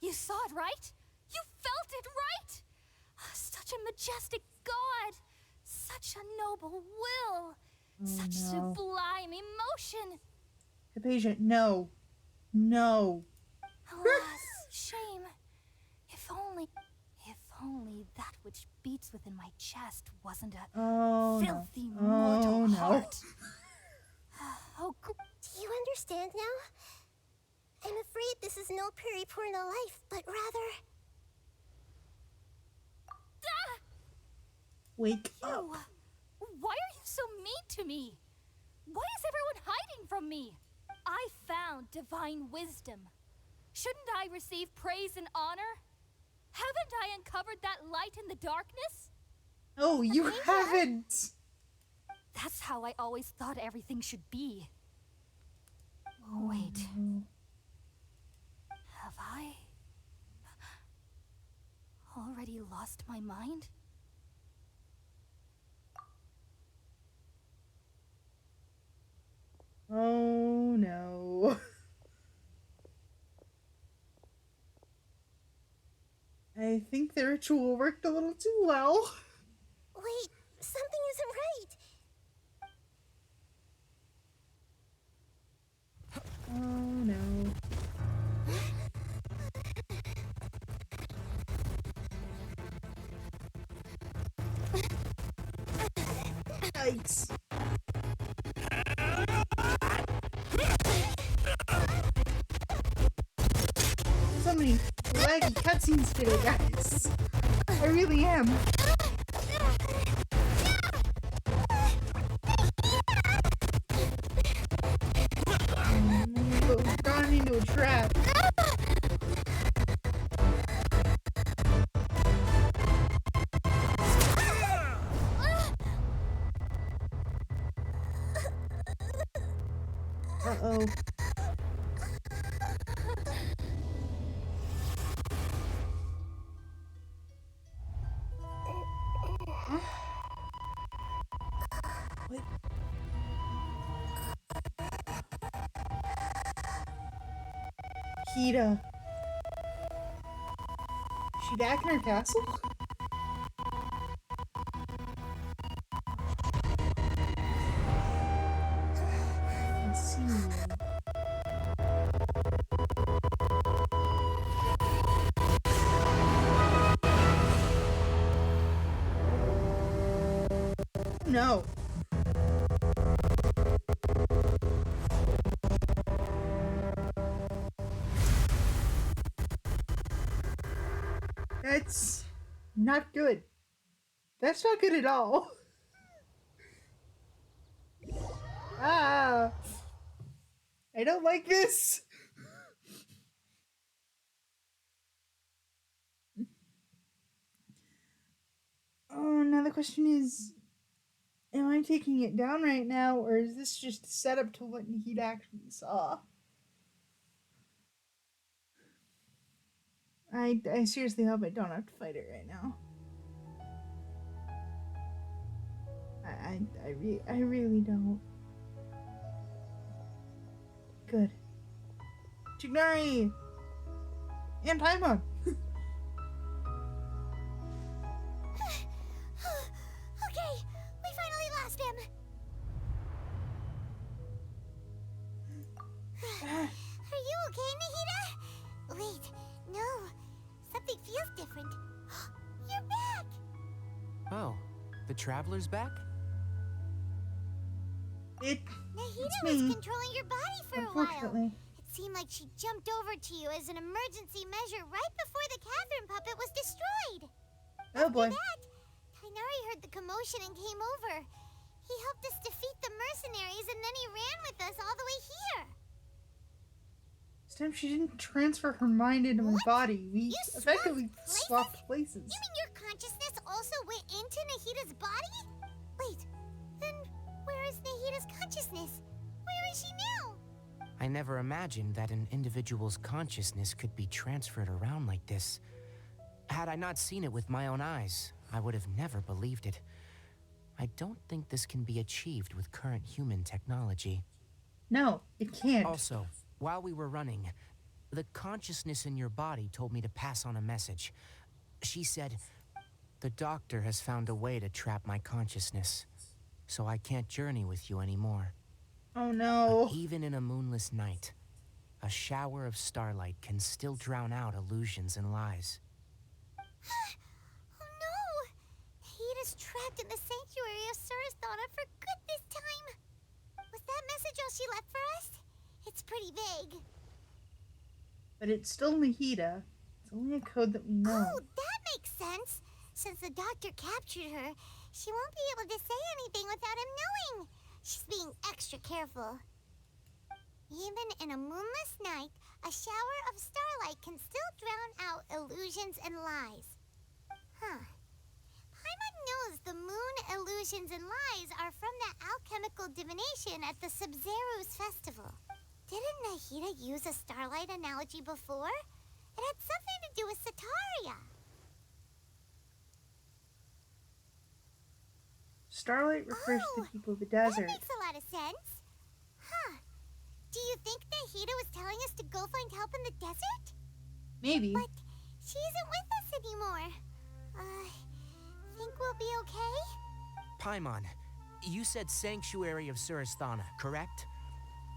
You saw it, right? You felt it, right? Such a majestic god! Such a noble will! Such no. sublime emotion! Hypatia, no. No. Alas, shame. If only that which beats within my chest wasn't a Oh filthy no. mortal Oh no. heart. Oh, Do you understand now? I'm afraid this is no Puripurna life, but rather... Wake up. Why are you so mean to me? Why is everyone hiding from me? I found divine wisdom. Shouldn't I receive praise and honor? Haven't I uncovered that light in the darkness? Oh, you haven't. That's how I always thought everything should be. Oh, wait. no. Have I already lost my mind? Oh no. I think the ritual worked a little too well. Wait, something isn't right. Oh no. Yikes. So many laggy cutscenes today, guys. I really am. We've gone into a trap. Uh-oh. Huh? What? Hida. Is she back in her castle? Let's see. No. That's not good. That's not good at all. Ah. I don't like this. Oh, now the question is, am I taking it down right now, or is this just a setup to what Nahida actually saw? I seriously hope I don't have to fight it right now. I really don't. Good. Chignari! And Paimon! Okay, we finally lost him. Are you okay, Nahida? Wait, no. Something feels different. You're back! Oh, the Traveler's back? Nahida me. was controlling your body for a while. Unfortunately. It seemed like she jumped over to you as an emergency measure right before the Catherine puppet was destroyed. Oh boy. After that, Tainari heard the commotion and came over. He helped us defeat the mercenaries and then he ran with us all the way here. This time she didn't transfer her mind into my body. We effectively swapped places. You mean your consciousness also went into Nahida's body? Wait, then where is Nahida's consciousness? Where is she now? I never imagined that an individual's consciousness could be transferred around like this. Had I not seen it with my own eyes, I would have never believed it. I don't think this can be achieved with current human technology. No, it can't. Also, while we were running, the consciousness in your body told me to pass on a message. She said, "The doctor has found a way to trap my consciousness, so I can't journey with you anymore." Oh no. But even in a moonless night, a shower of starlight can still drown out illusions and lies. Oh no! Nahida's trapped in the sanctuary of Surathana for good this time. Was that message all she left for us? It's pretty vague. But it's still Nahida. It's only a code that we know. Oh, that makes sense. Since the doctor captured her, She won't be able to say anything without him knowing. She's being extra careful. Even in a moonless night, a shower of starlight can still drown out illusions and lies. Huh. Paimon knows the moon illusions and lies are from that alchemical divination at the Sub-Zero's festival. Didn't Nahida use a starlight analogy before? It had something to do with Sataria. Starlight refers to the people of the desert. That makes a lot of sense. Huh. Do you think Nahida was telling us to go find help in the desert? Maybe. But she isn't with us anymore. Think we'll be okay? Paimon, you said Sanctuary of Surasthana, correct?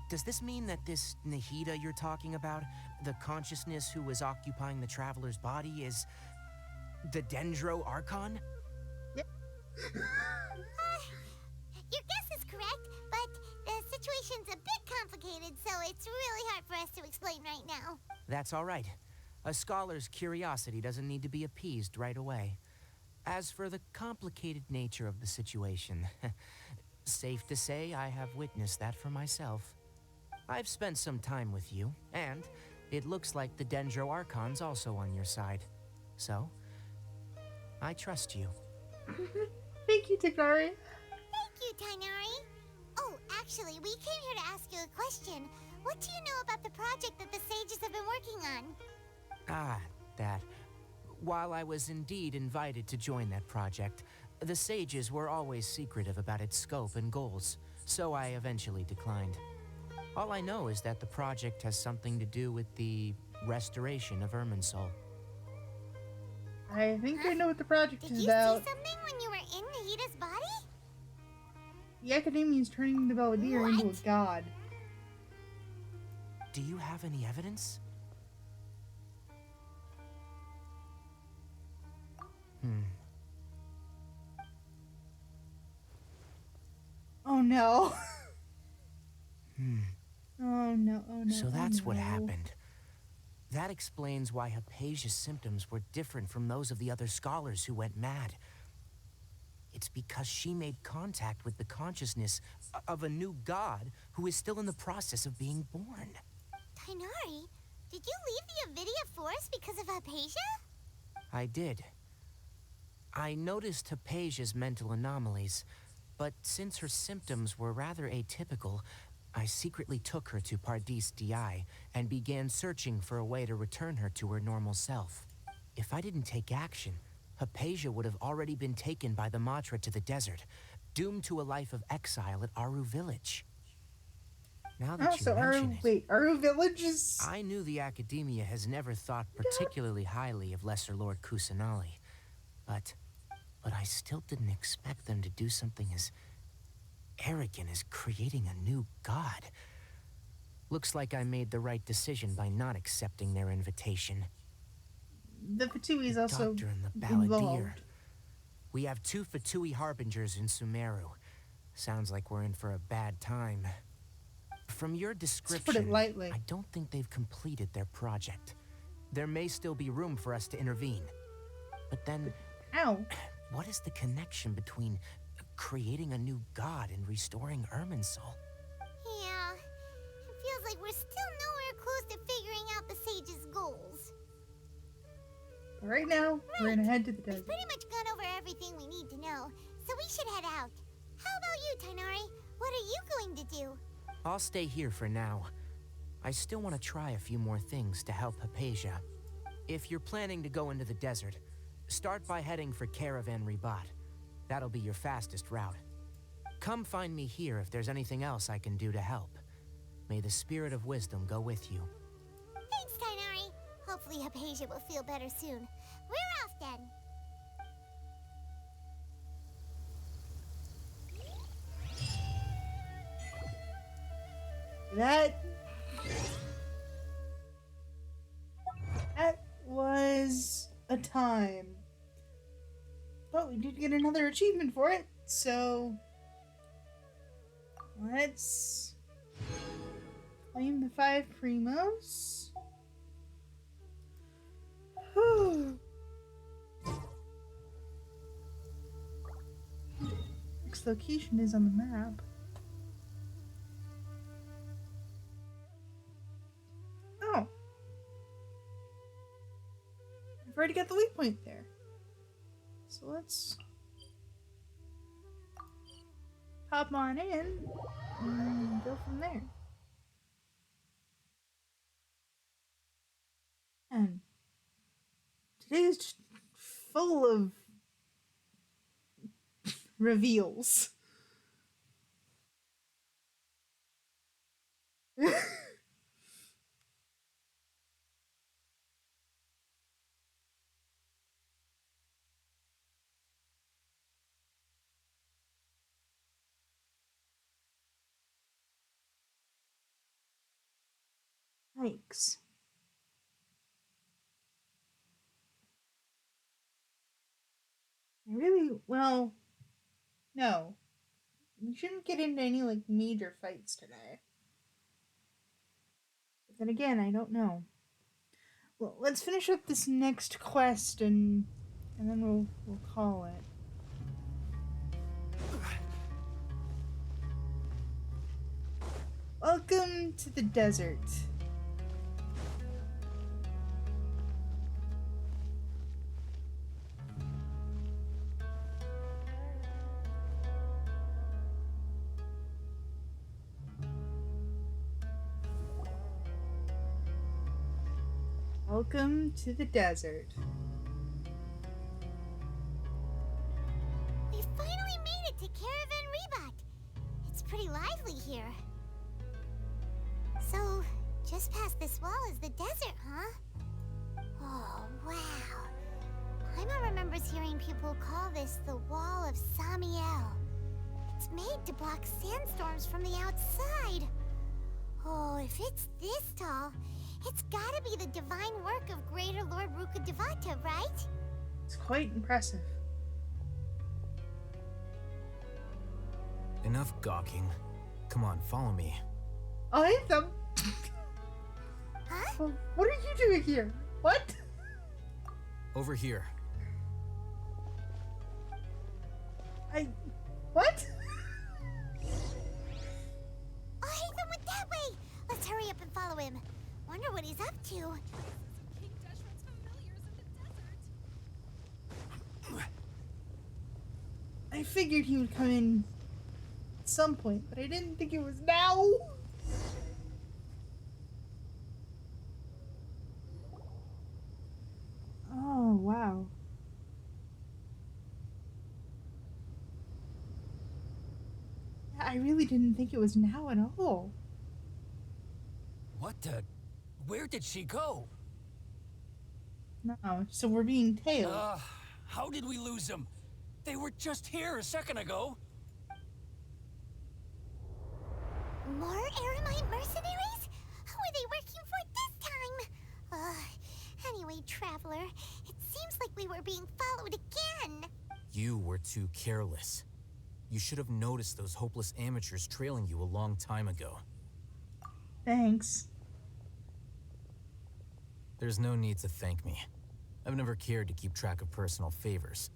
Does this mean that this Nahida you're talking about, the consciousness who was occupying the traveler's body, is the Dendro Archon? Yep. Your guess is correct, but the situation's a bit complicated, so it's really hard for us to explain right now. That's all right. A scholar's curiosity doesn't need to be appeased right away. As for the complicated nature of the situation, safe to say I have witnessed that for myself. I've spent some time with you, and it looks like the Dendro Archon's also on your side. So, I trust you. Thank you, Tighnari. Thank you, Tighnari. Oh, actually, we came here to ask you a question. What do you know about the project that the sages have been working on? Ah, that. While I was indeed invited to join that project, the sages were always secretive about its scope and goals, so I eventually declined. All I know is that the project has something to do with the restoration of Irminsul. I think I know what the project Did is you about. see something when you were in Nahida's body? The Academia is turning the Belvedere into a god. Do you have any evidence? Oh no. Oh no, oh no. So that's what no. happened. That explains why Hypatia's symptoms were different from those of the other scholars who went mad. It's because she made contact with the consciousness of a new god who is still in the process of being born. Tighnari, did you leave the Avidia Forest because of Hypatia? I did. I noticed Hypatia's mental anomalies, but since her symptoms were rather atypical, I secretly took her to Pardis Di and began searching for a way to return her to her normal self. If I didn't take action, Hypatia would have already been taken by the Matra to the desert, doomed to a life of exile at Aru Village. Now that you mention it, Aru Village is... I knew the Academia has never thought particularly highly of Lesser Lord Kusanali, but I still didn't expect them to do something as arrogant as creating a new god. Looks like I made the right decision by not accepting their invitation. The Fatui is also Doctor and the involved. Balladeer. We have 2 Fatui harbingers in Sumeru. Sounds like we're in for a bad time. From your description, put it lightly. I don't think they've completed their project. There may still be room for us to intervene. But then... Ow. What is the connection between creating a new god and restoring Irminsul? Yeah, it feels like we're still nowhere close to figuring out the sage's goals. But right now, we're gonna head to the desert. We've pretty much gone over everything we need to know, so we should head out. How about you, Tighnari? What are you going to do? I'll stay here for now. I still want to try a few more things to help Hypatia. If you're planning to go into the desert, start by heading for Caravan Ribat. That'll be your fastest route. Come find me here if there's anything else I can do to help. May the spirit of wisdom go with you. Thanks, Tighnari. Hopefully Hypatia will feel better soon. We're off then. That was a time. But we did get another achievement for it, so let's claim the 5 primos. Whew. location is on the map. Oh. I've already got the waypoint there. So let's pop on in and go from there. And today is just full of reveals. Yikes. Well, no. We shouldn't get into any, like, major fights today. But then again, I don't know. Well, let's finish up this next quest and then we'll call it. Welcome to the desert. Welcome to the desert. We finally made it to Caravan Rebat. It's pretty lively here. So, just past this wall is the desert, huh? Oh, wow. Paimon remembers hearing people call this the Wall of Samiel. It's made to block sandstorms from the outside. Oh, if it's this tall, it's gotta be the divine work of Greater Lord Rukkhadevata, right? It's quite impressive. Enough gawking. Come on, follow me. Oh, hey, them. Huh? Well, what are you doing here? What? Over here. What? Oh, Haytham went that way! Let's hurry up and follow him. Wonder what he's up to. King Deshret's familiars in the desert. I figured he would come in at some point, but I didn't think it was now. Oh, wow. I really didn't think it was now at all. What the? Where did she go? No, so we're being tailed. How did we lose them? They were just here a second ago. More Aramite mercenaries? Who are they working for this time? Anyway, Traveler, it seems like we were being followed again. You were too careless. You should have noticed those hopeless amateurs trailing you a long time ago. Thanks. There's no need to thank me. I've never cared to keep track of personal favors.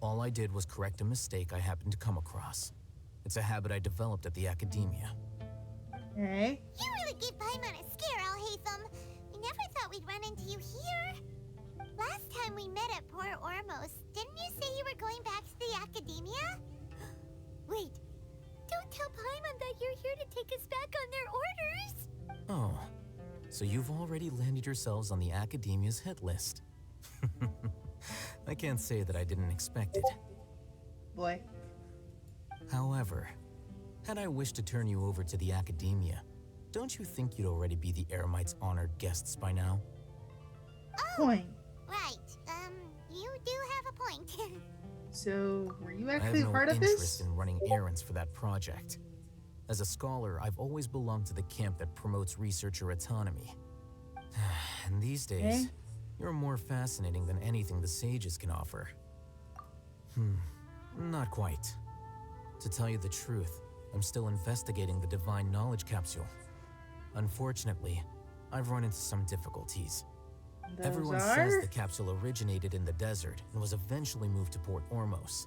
All I did was correct a mistake I happened to come across. It's a habit I developed at the academia. Okay. You really gave Paimon a scare, Alhaitham. We never thought we'd run into you here. Last time we met at Port Ormos, didn't you say you were going back to the academia? Wait, don't tell Paimon that you're here to take us back on their orders. Oh, so you've already landed yourselves on the academia's hit list. I can't say that I didn't expect it. Boy. However, had I wished to turn you over to the academia, don't you think you'd already be the Eremites' honored guests by now? Point. Right, you do have a point. So, were you I actually have no part of interest this? in running errands for that project. As a scholar, I've always belonged to the camp that promotes researcher autonomy. And these days, Okay. you're more fascinating than anything the sages can offer. Not quite. To tell you the truth, I'm still investigating the Divine Knowledge Capsule. Unfortunately, I've run into some difficulties. Those Everyone are? says the capsule originated in the desert and was eventually moved to Port Ormos.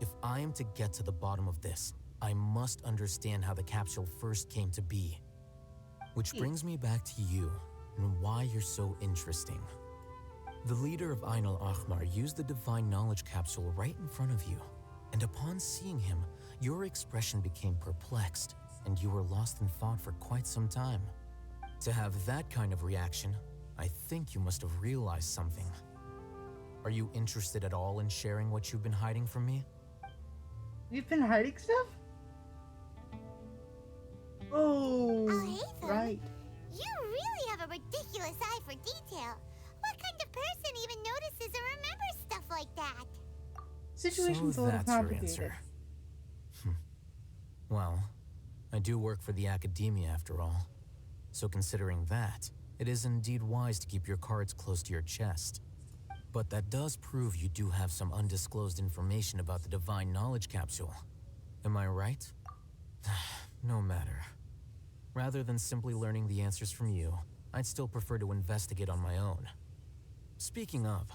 If I am to get to the bottom of this, I must understand how the capsule first came to be. Which brings me back to you and why you're so interesting. The leader of Ain al-Ahmar used the divine knowledge capsule right in front of you, and upon seeing him, your expression became perplexed, and you were lost in thought for quite some time. To have that kind of reaction, I think you must have realized something. Are you interested at all in sharing what you've been hiding from me? We've been hiding stuff? Oh, Alhaitham, right. You really have a ridiculous eye for detail. What kind of person even notices or remembers stuff like that? Situation's So a little that's your complicated. answer. Well, I do work for the academia after all. So considering that, it is indeed wise to keep your cards close to your chest. But that does prove you do have some undisclosed information about the divine knowledge capsule. Am I right? No matter. Rather than simply learning the answers from you, I'd still prefer to investigate on my own. Speaking of,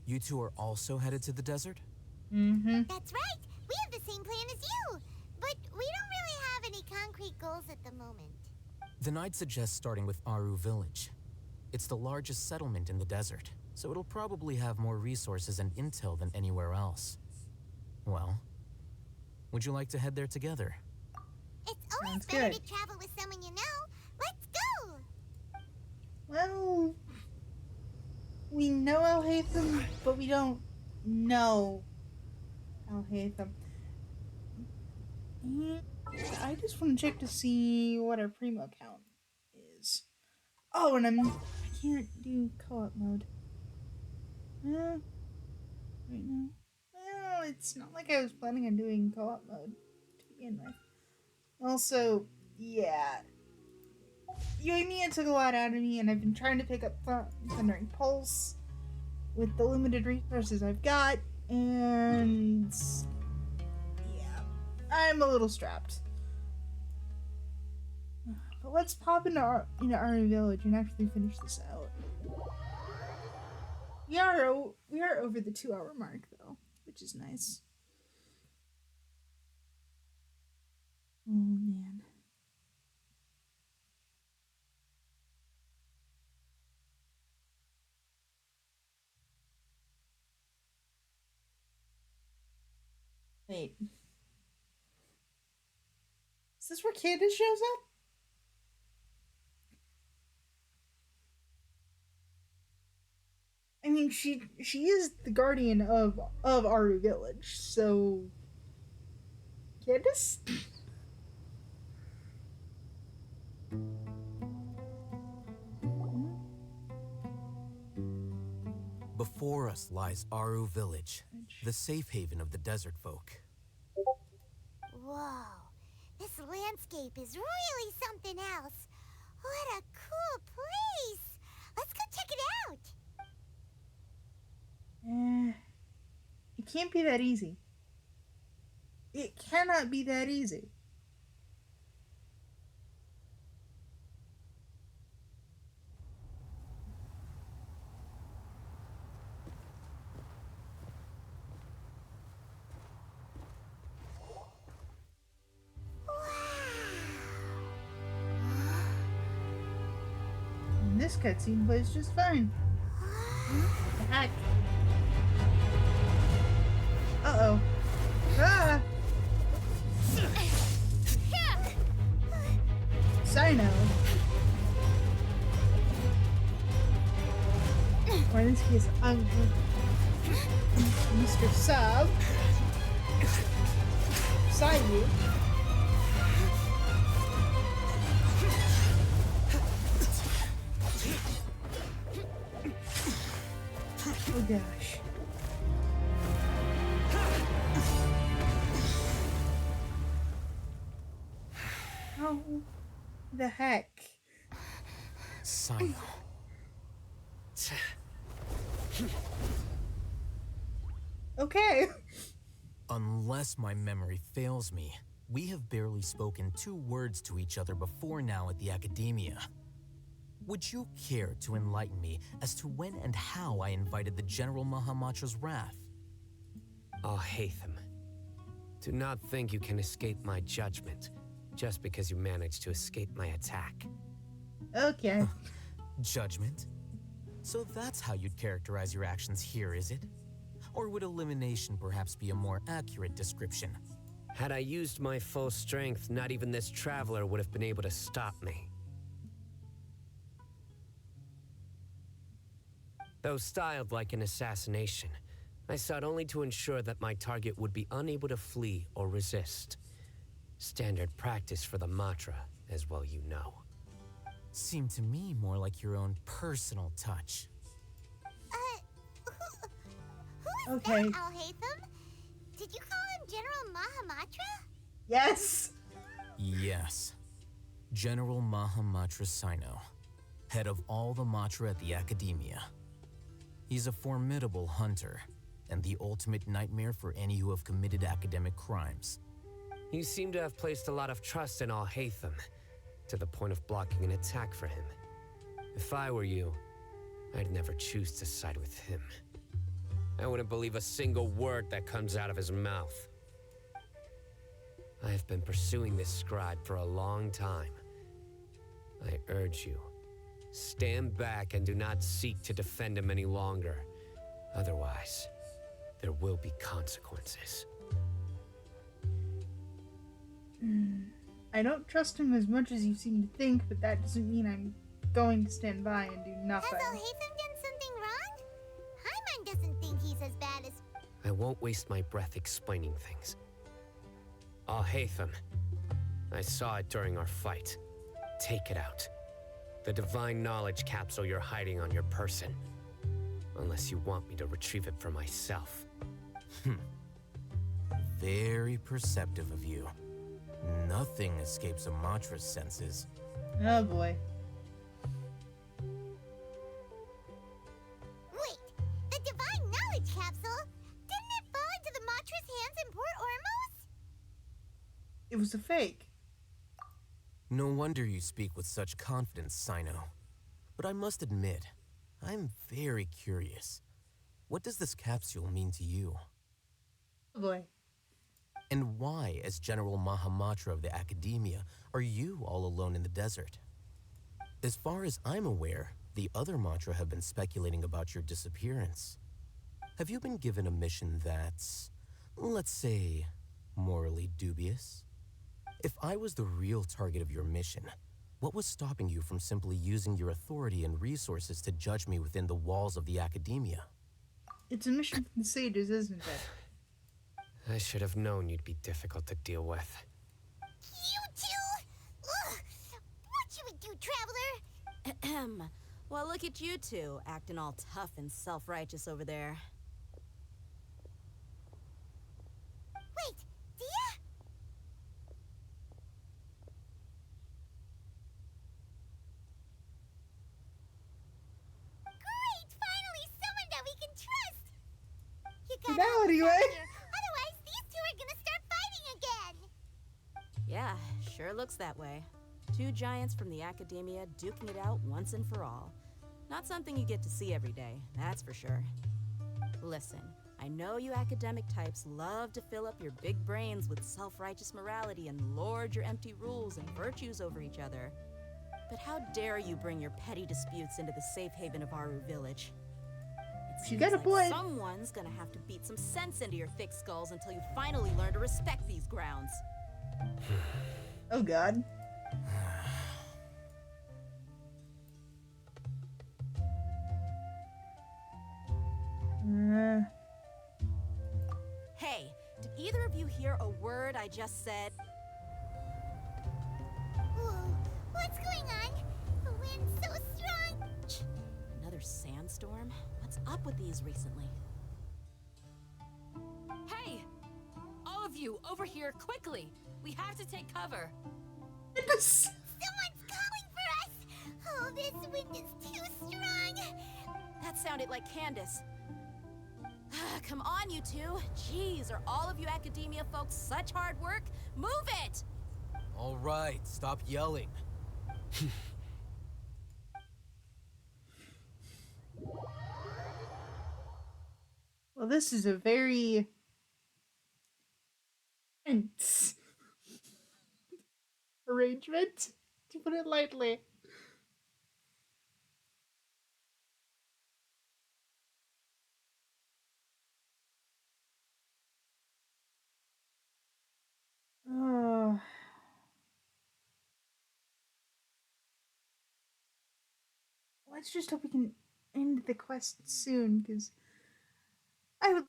you two are also headed to the desert? Mm-hmm. That's right. We have the same plan as you. But we don't really have any concrete goals at the moment. Then I'd suggest starting with Aru Village. It's the largest settlement in the desert, so it'll probably have more resources and intel than anywhere else. Well, would you like to head there together? It's always Sounds better good. to travel with someone you know. Let's go! Well, we know Alhaitham, but we don't know Alhaitham. I just want to check to see what our primo count is. Oh, and I can't do co-op mode. Right now. Well, it's not like I was planning on doing co-op mode to begin with. Also, yeah. Yoimiya took a lot out of me, and I've been trying to pick up Thundering Pulse with the limited resources I've got, and yeah, I'm a little strapped. But let's pop into our village and actually finish this out. We are over the 2-hour mark though, which is nice. Oh man. Wait. Is this where Candace shows up? I mean, she is the guardian of Aru Village, so Candace? Before us lies Aru Village, the safe haven of the desert folk. Whoa. This landscape is really something else. What a cool place. Let's go check it out. It can't be that easy. It cannot be that easy. And this cutscene plays just fine. What the heck? Uh-oh. Ah! Sino. Or in this case, I'm Mr. Sub. Sayu. Oh gosh. Oh, the heck? Sino. Okay. Unless my memory fails me, we have barely spoken 2 words to each other before now at the academia. Would you care to enlighten me as to when and how I invited the General Mahamacho's wrath? Alhaitham, Do not think you can escape my judgment, just because you managed to escape my attack. Okay. Judgment? So that's how you'd characterize your actions here, is it? Or would elimination perhaps be a more accurate description? Had I used my full strength, not even this traveler would have been able to stop me. Though styled like an assassination, I sought only to ensure that my target would be unable to flee or resist. Standard practice for the Matra, as well you know. Seemed to me more like your own personal touch. Who is Okay. that, Alhaitham? Did you call him General Mahamatra? Yes. Yes. General Mahamatra Sino, head of all the Matra at the Academia. He's a formidable hunter, and the ultimate nightmare for any who have committed academic crimes. You seem to have placed a lot of trust in Alhaitham, to the point of blocking an attack for him. If I were you, I'd never choose to side with him. I wouldn't believe a single word that comes out of his mouth. I have been pursuing this scribe for a long time. I urge you, stand back and do not seek to defend him any longer. Otherwise, there will be consequences. I don't trust him as much as you seem to think, but that doesn't mean I'm going to stand by and do nothing. Has Alhaitham done something wrong? Hyman doesn't think he's as bad as... I won't waste my breath explaining things. Alhaitham, I saw it during our fight. Take it out. The divine knowledge capsule you're hiding on your person. Unless you want me to retrieve it for myself. Very perceptive of you. Nothing escapes a Matra's senses. Oh boy. Wait, the divine knowledge capsule? Didn't it fall into the Matra's hands in Port Ormos? It was a fake. No wonder you speak with such confidence, Sino. But I must admit, I'm very curious. What does this capsule mean to you? Oh boy. And why, as General Mahamatra of the Academia, are you all alone in the desert? As far as I'm aware, the other Matra have been speculating about your disappearance. Have you been given a mission that's, let's say, morally dubious? If I was the real target of your mission, what was stopping you from simply using your authority and resources to judge me within the walls of the Academia? It's a mission from the sages, isn't it? I should have known you'd be difficult to deal with. You two? Ugh. What should we do, Traveler? Ahem. Well, look at you two, acting all tough and self-righteous over there. Wait, Dia? Great! Finally someone that we can trust! You For got now, all the anyway. thunder. Otherwise, these two are gonna start fighting again! Yeah, sure looks that way. Two giants from the Academia duking it out once and for all. Not something you get to see every day, that's for sure. Listen, I know you academic types love to fill up your big brains with self-righteous morality and lord your empty rules and virtues over each other. But how dare you bring your petty disputes into the safe haven of Aru Village? It You seems got a like point. someone's gonna have to beat some sense into your thick skulls until you finally learn to respect these grounds. Oh god. Hey, did either of you hear a word I just said? Whoa, what's going on? The wind's so strong! Another sandstorm? What's up with these recently? Hey! All of you, over here, quickly! We have to take cover! Someone's calling for us! Oh, this wind is too strong! That sounded like Candace. Come on, you two. Jeez, are all of you Academia folks such hard work? Move it! All right, stop yelling. Well, this is a very arrangement, to put it lightly. Uh, let's just hope we can end the quest soon, because I would.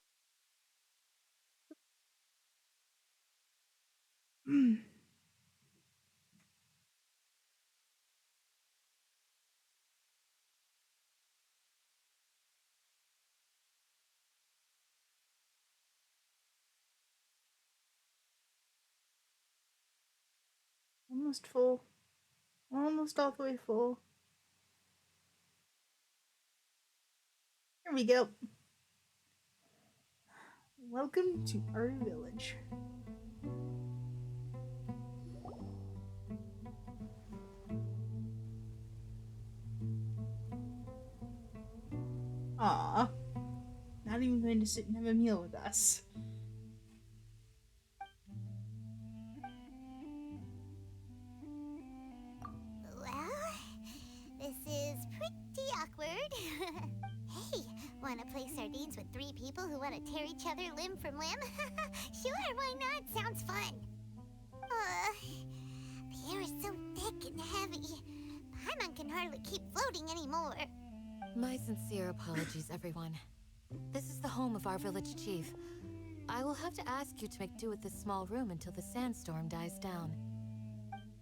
Almost full. Almost all the way full. Here we go. Welcome to our village. Aw. Not even going to sit and have a meal with us. Well, this is pretty awkward. Hey, wanna play sardines with 3 people who wanna tear each other limb from limb? Sure, why not? Sounds fun. The air is so thick and heavy. Paimon can hardly keep floating anymore. My sincere apologies, everyone. This is the home of our village chief. I will have to ask you to make do with this small room until the sandstorm dies down.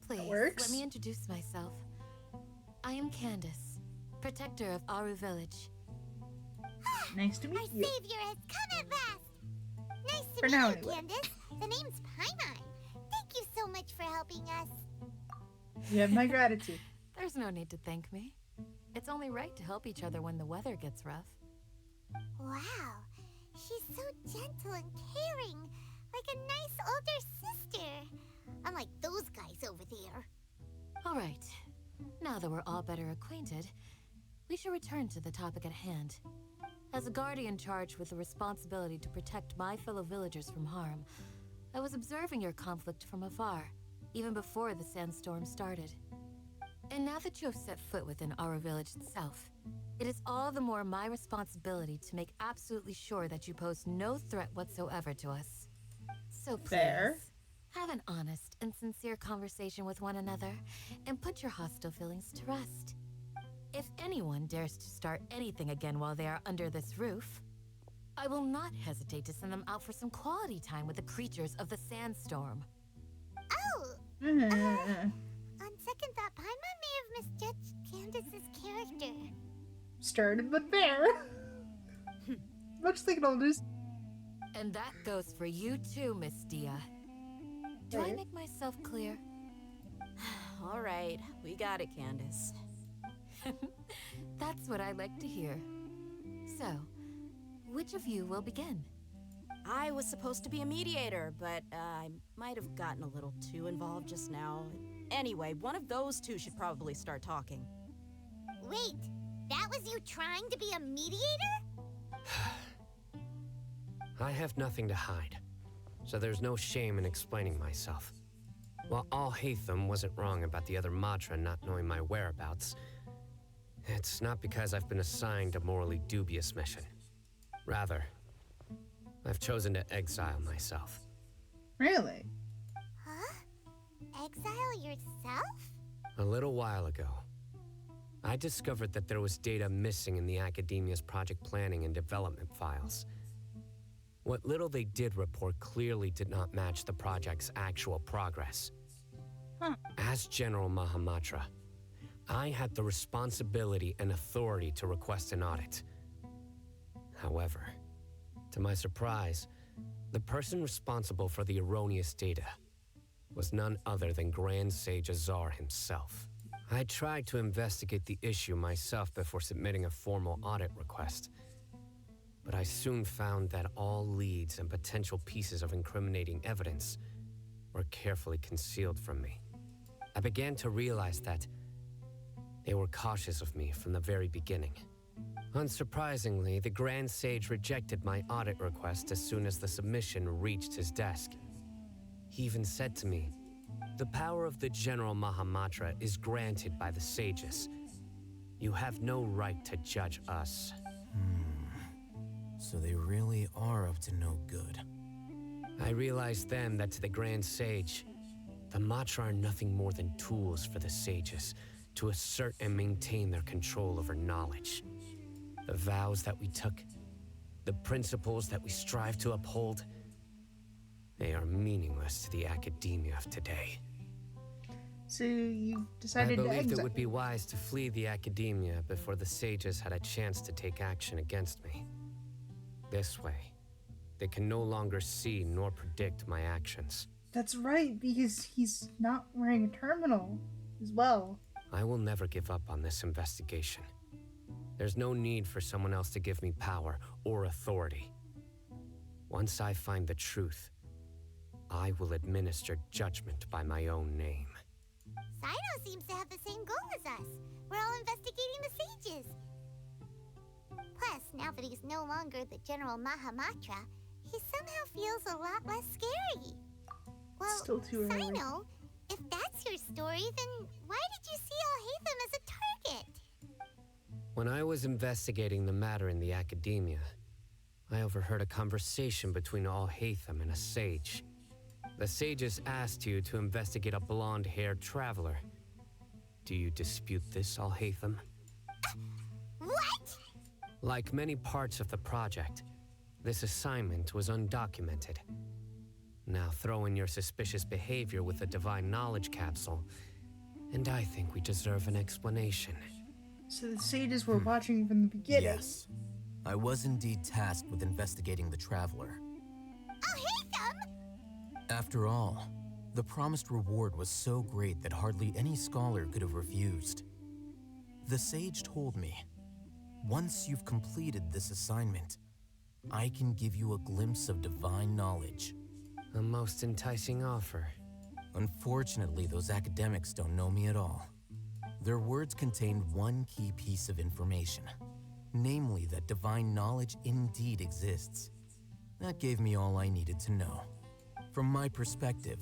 Please, let me introduce myself. I am Candace, protector of Aru Village. Nice to meet Our you. savior has come at last. Nice to For meet now, you, anyway. Candace. The name's Paimon. Thank you so much for helping us. You have my gratitude. There's no need to thank me. It's only right to help each other when the weather gets rough. Wow, she's so gentle and caring, like a nice older sister. Unlike those guys over there. All right. Now that we're all better acquainted, we should return to the topic at hand. As a guardian charged with the responsibility to protect my fellow villagers from harm, I was observing your conflict from afar, even before the sandstorm started. And now that you have set foot within our village itself, it is all the more my responsibility to make absolutely sure that you pose no threat whatsoever to us. So please, Fair. have an honest and sincere conversation with one another, and put your hostile feelings to rest. If anyone dares to start anything again while they are under this roof, I will not hesitate to send them out for some quality time with the creatures of the sandstorm. Oh! On second thought, Paimon may have misjudged Candace's character. Started but fair. Much like an oldest. And that goes for you too, Miss Dia. Do I make myself clear? All right, we got it, Candace. That's what I like to hear. So, which of you will begin? I was supposed to be a mediator, but I might have gotten a little too involved just now. Anyway, one of those two should probably start talking. Wait, that was you trying to be a mediator? I have nothing to hide, so there's no shame in explaining myself. While Al-Haytham wasn't wrong about the other Matra not knowing my whereabouts, it's not because I've been assigned a morally dubious mission. Rather, I've chosen to exile myself. Really? Huh? Exile yourself? A little while ago, I discovered that there was data missing in the Academia's project planning and development files. What little they did report clearly did not match the project's actual progress. As General Mahamatra, I had the responsibility and authority to request an audit. However, to my surprise, the person responsible for the erroneous data was none other than Grand Sage Azar himself. I tried to investigate the issue myself before submitting a formal audit request, but I soon found that all leads and potential pieces of incriminating evidence were carefully concealed from me. I began to realize that they were cautious of me from the very beginning. Unsurprisingly, the Grand Sage rejected my audit request as soon as the submission reached his desk. He even said to me, "The power of the General Mahamatra is granted by the sages. You have no right to judge us." So they really are up to no good. I realized then that to the Grand Sage, the Matra are nothing more than tools for the sages to assert and maintain their control over knowledge. The vows that we took, the principles that we strive to uphold, they are meaningless to the academia of today. So you I decided to believed it exile. would be wise to flee the academia before the sages had a chance to take action against me. This way, they can no longer see nor predict my actions. That's right, because he's not wearing a terminal as well. I will never give up on this investigation. There's no need for someone else to give me power or authority. Once I find the truth, I will administer judgment by my own name. Sino seems to have the same goal as us. We're all investigating the sages. Plus, now that he's no longer the General Mahamatra, he somehow feels a lot less scary. Well, Still too early. Sino, if that's your story, then why did you see Alhaitham as a target? When I was investigating the matter in the academia, I overheard a conversation between Alhaitham and a sage. The sages asked you to investigate a blonde-haired traveler. Do you dispute this, Alhaitham? What? Like many parts of the project, this assignment was undocumented. Now throw in your suspicious behavior with the Divine Knowledge Capsule, and I think we deserve an explanation. So the sages were watching from the beginning. Yes. I was indeed tasked with investigating the Traveler. Alhaitham! After all, the promised reward was so great that hardly any scholar could have refused. The sage told me, once you've completed this assignment, I can give you a glimpse of divine knowledge. A most enticing offer. Unfortunately, those academics don't know me at all. Their words contained one key piece of information, namely that divine knowledge indeed exists. That gave me all I needed to know. From my perspective,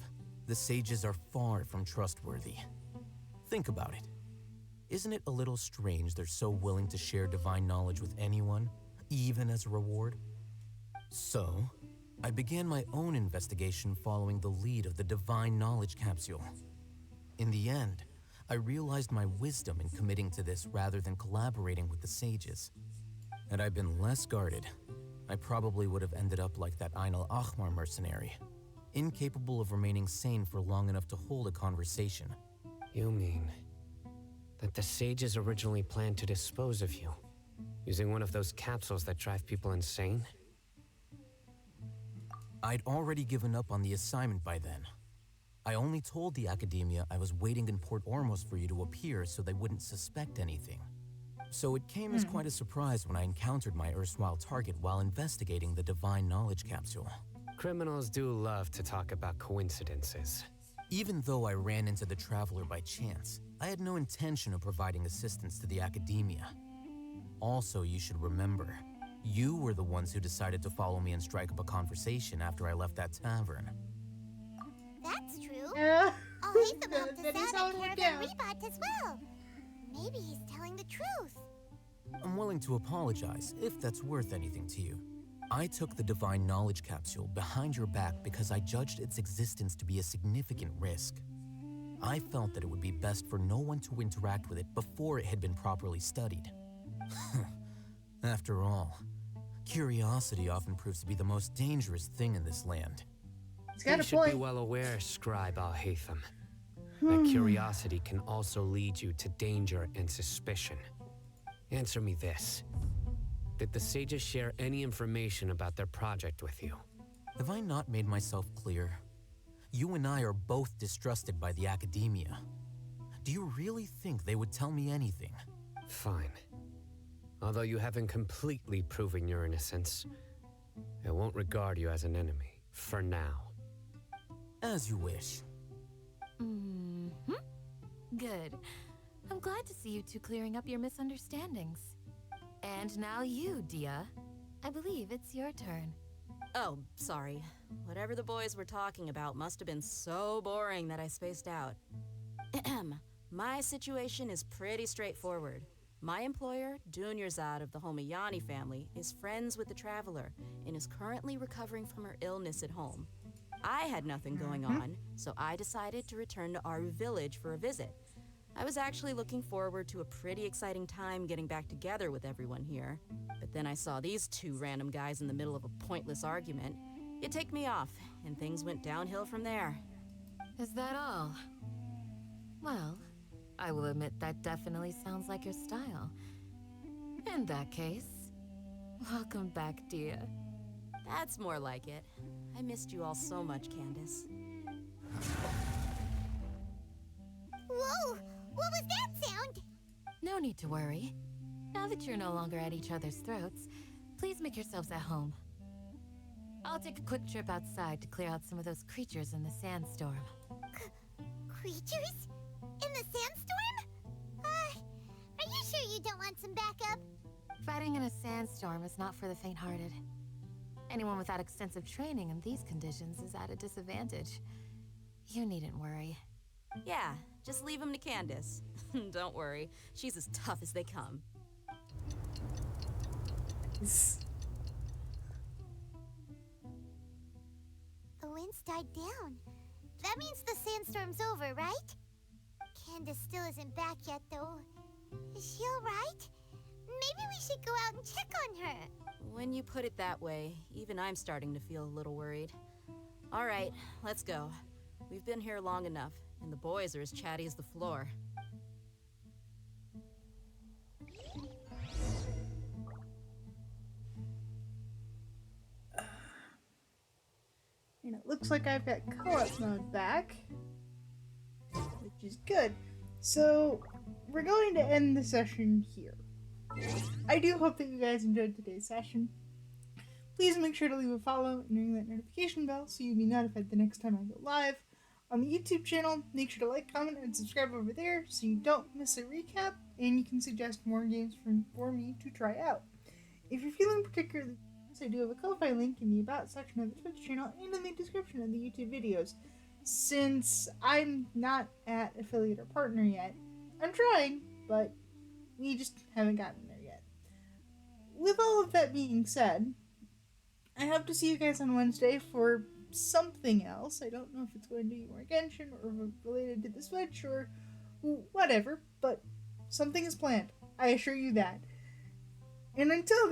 the sages are far from trustworthy. Think about it. Isn't it a little strange they're so willing to share divine knowledge with anyone, even as a reward? So, I began my own investigation following the lead of the Divine Knowledge Capsule. In the end, I realized my wisdom in committing to this rather than collaborating with the sages. Had I been less guarded, I probably would have ended up like that Ain al-Ahmar mercenary, incapable of remaining sane for long enough to hold a conversation. You mean that the sages originally planned to dispose of you, using one of those capsules that drive people insane? I'd already given up on the assignment by then. I only told the academia I was waiting in Port Ormos for you to appear so they wouldn't suspect anything. So it came as quite a surprise when I encountered my erstwhile target while investigating the Divine Knowledge Capsule. Criminals do love to talk about coincidences. Even though I ran into the Traveler by chance, I had no intention of providing assistance to the academia. Also, you should remember, you were the ones who decided to follow me and strike up a conversation after I left that tavern. That's true. Yeah. Alhaitham helped That us is how out it at went Caravan down. Rebat as well. Maybe he's telling the truth. I'm willing to apologize if that's worth anything to you. I took the Divine Knowledge Capsule behind your back because I judged its existence to be a significant risk. I felt that it would be best for no one to interact with it before it had been properly studied. After all, curiosity often proves to be the most dangerous thing in this land. He's got You a should point. be well aware, Scribe Alhaitham, that curiosity can also lead you to danger and suspicion. Answer me this. Did the sages share any information about their project with you? Have I not made myself clear? You and I are both distrusted by the academia. Do you really think they would tell me anything? Fine. Although you haven't completely proven your innocence, I won't regard you as an enemy, for now. As you wish. Good. I'm glad to see you two clearing up your misunderstandings. And now you, Dia. I believe it's your turn. Oh, sorry. Whatever the boys were talking about must have been so boring that I spaced out. My situation is pretty straightforward. My employer, Dunyarzad of the Homayani family, is friends with the Traveler and is currently recovering from her illness at home. I had nothing going on, so I decided to return to Aru Village for a visit. I was actually looking forward to a pretty exciting time getting back together with everyone here. But then I saw these two random guys in the middle of a pointless argument. It ticked me off, and things went downhill from there. Is that all? Well, I will admit that definitely sounds like your style. In that case, welcome back, dear. That's more like it. I missed you all so much, Candace. Whoa! What was that sound? No need to worry. Now that you're no longer at each other's throats, please make yourselves at home. I'll take a quick trip outside to clear out some of those creatures in the sandstorm. Creatures? In the sandstorm? Are you sure you don't want some backup? Fighting in a sandstorm is not for the faint-hearted. Anyone without extensive training in these conditions is at a disadvantage. You needn't worry. Yeah, just leave him to Candace. Don't worry, she's as tough as they come. The winds died down. That means the sandstorm's over, right? Candace still isn't back yet, though. Is she alright? Maybe we should go out and check on her. When you put it that way, even I'm starting to feel a little worried. All right, let's go. We've been here long enough, and the boys are as chatty as the floor. And it looks like I've got co-op mode back, which is good. So, we're going to end the session here. I do hope that you guys enjoyed today's session. Please make sure to leave a follow and ring that notification bell so you'll be notified the next time I go live. On the YouTube channel, make sure to like, comment, and subscribe over there so you don't miss a recap, and you can suggest more games for me to try out. If you're feeling particularly I do have a Ko-Fi link in the About section of the Twitch channel and in the description of the YouTube videos. Since I'm not at affiliate or partner yet, I'm trying, but we just haven't gotten there yet. With all of that being said, I hope to see you guys on Wednesday for something else. I don't know if it's going to be more Genshin or related to the Switch or whatever, but something is planned. I assure you that. And until then,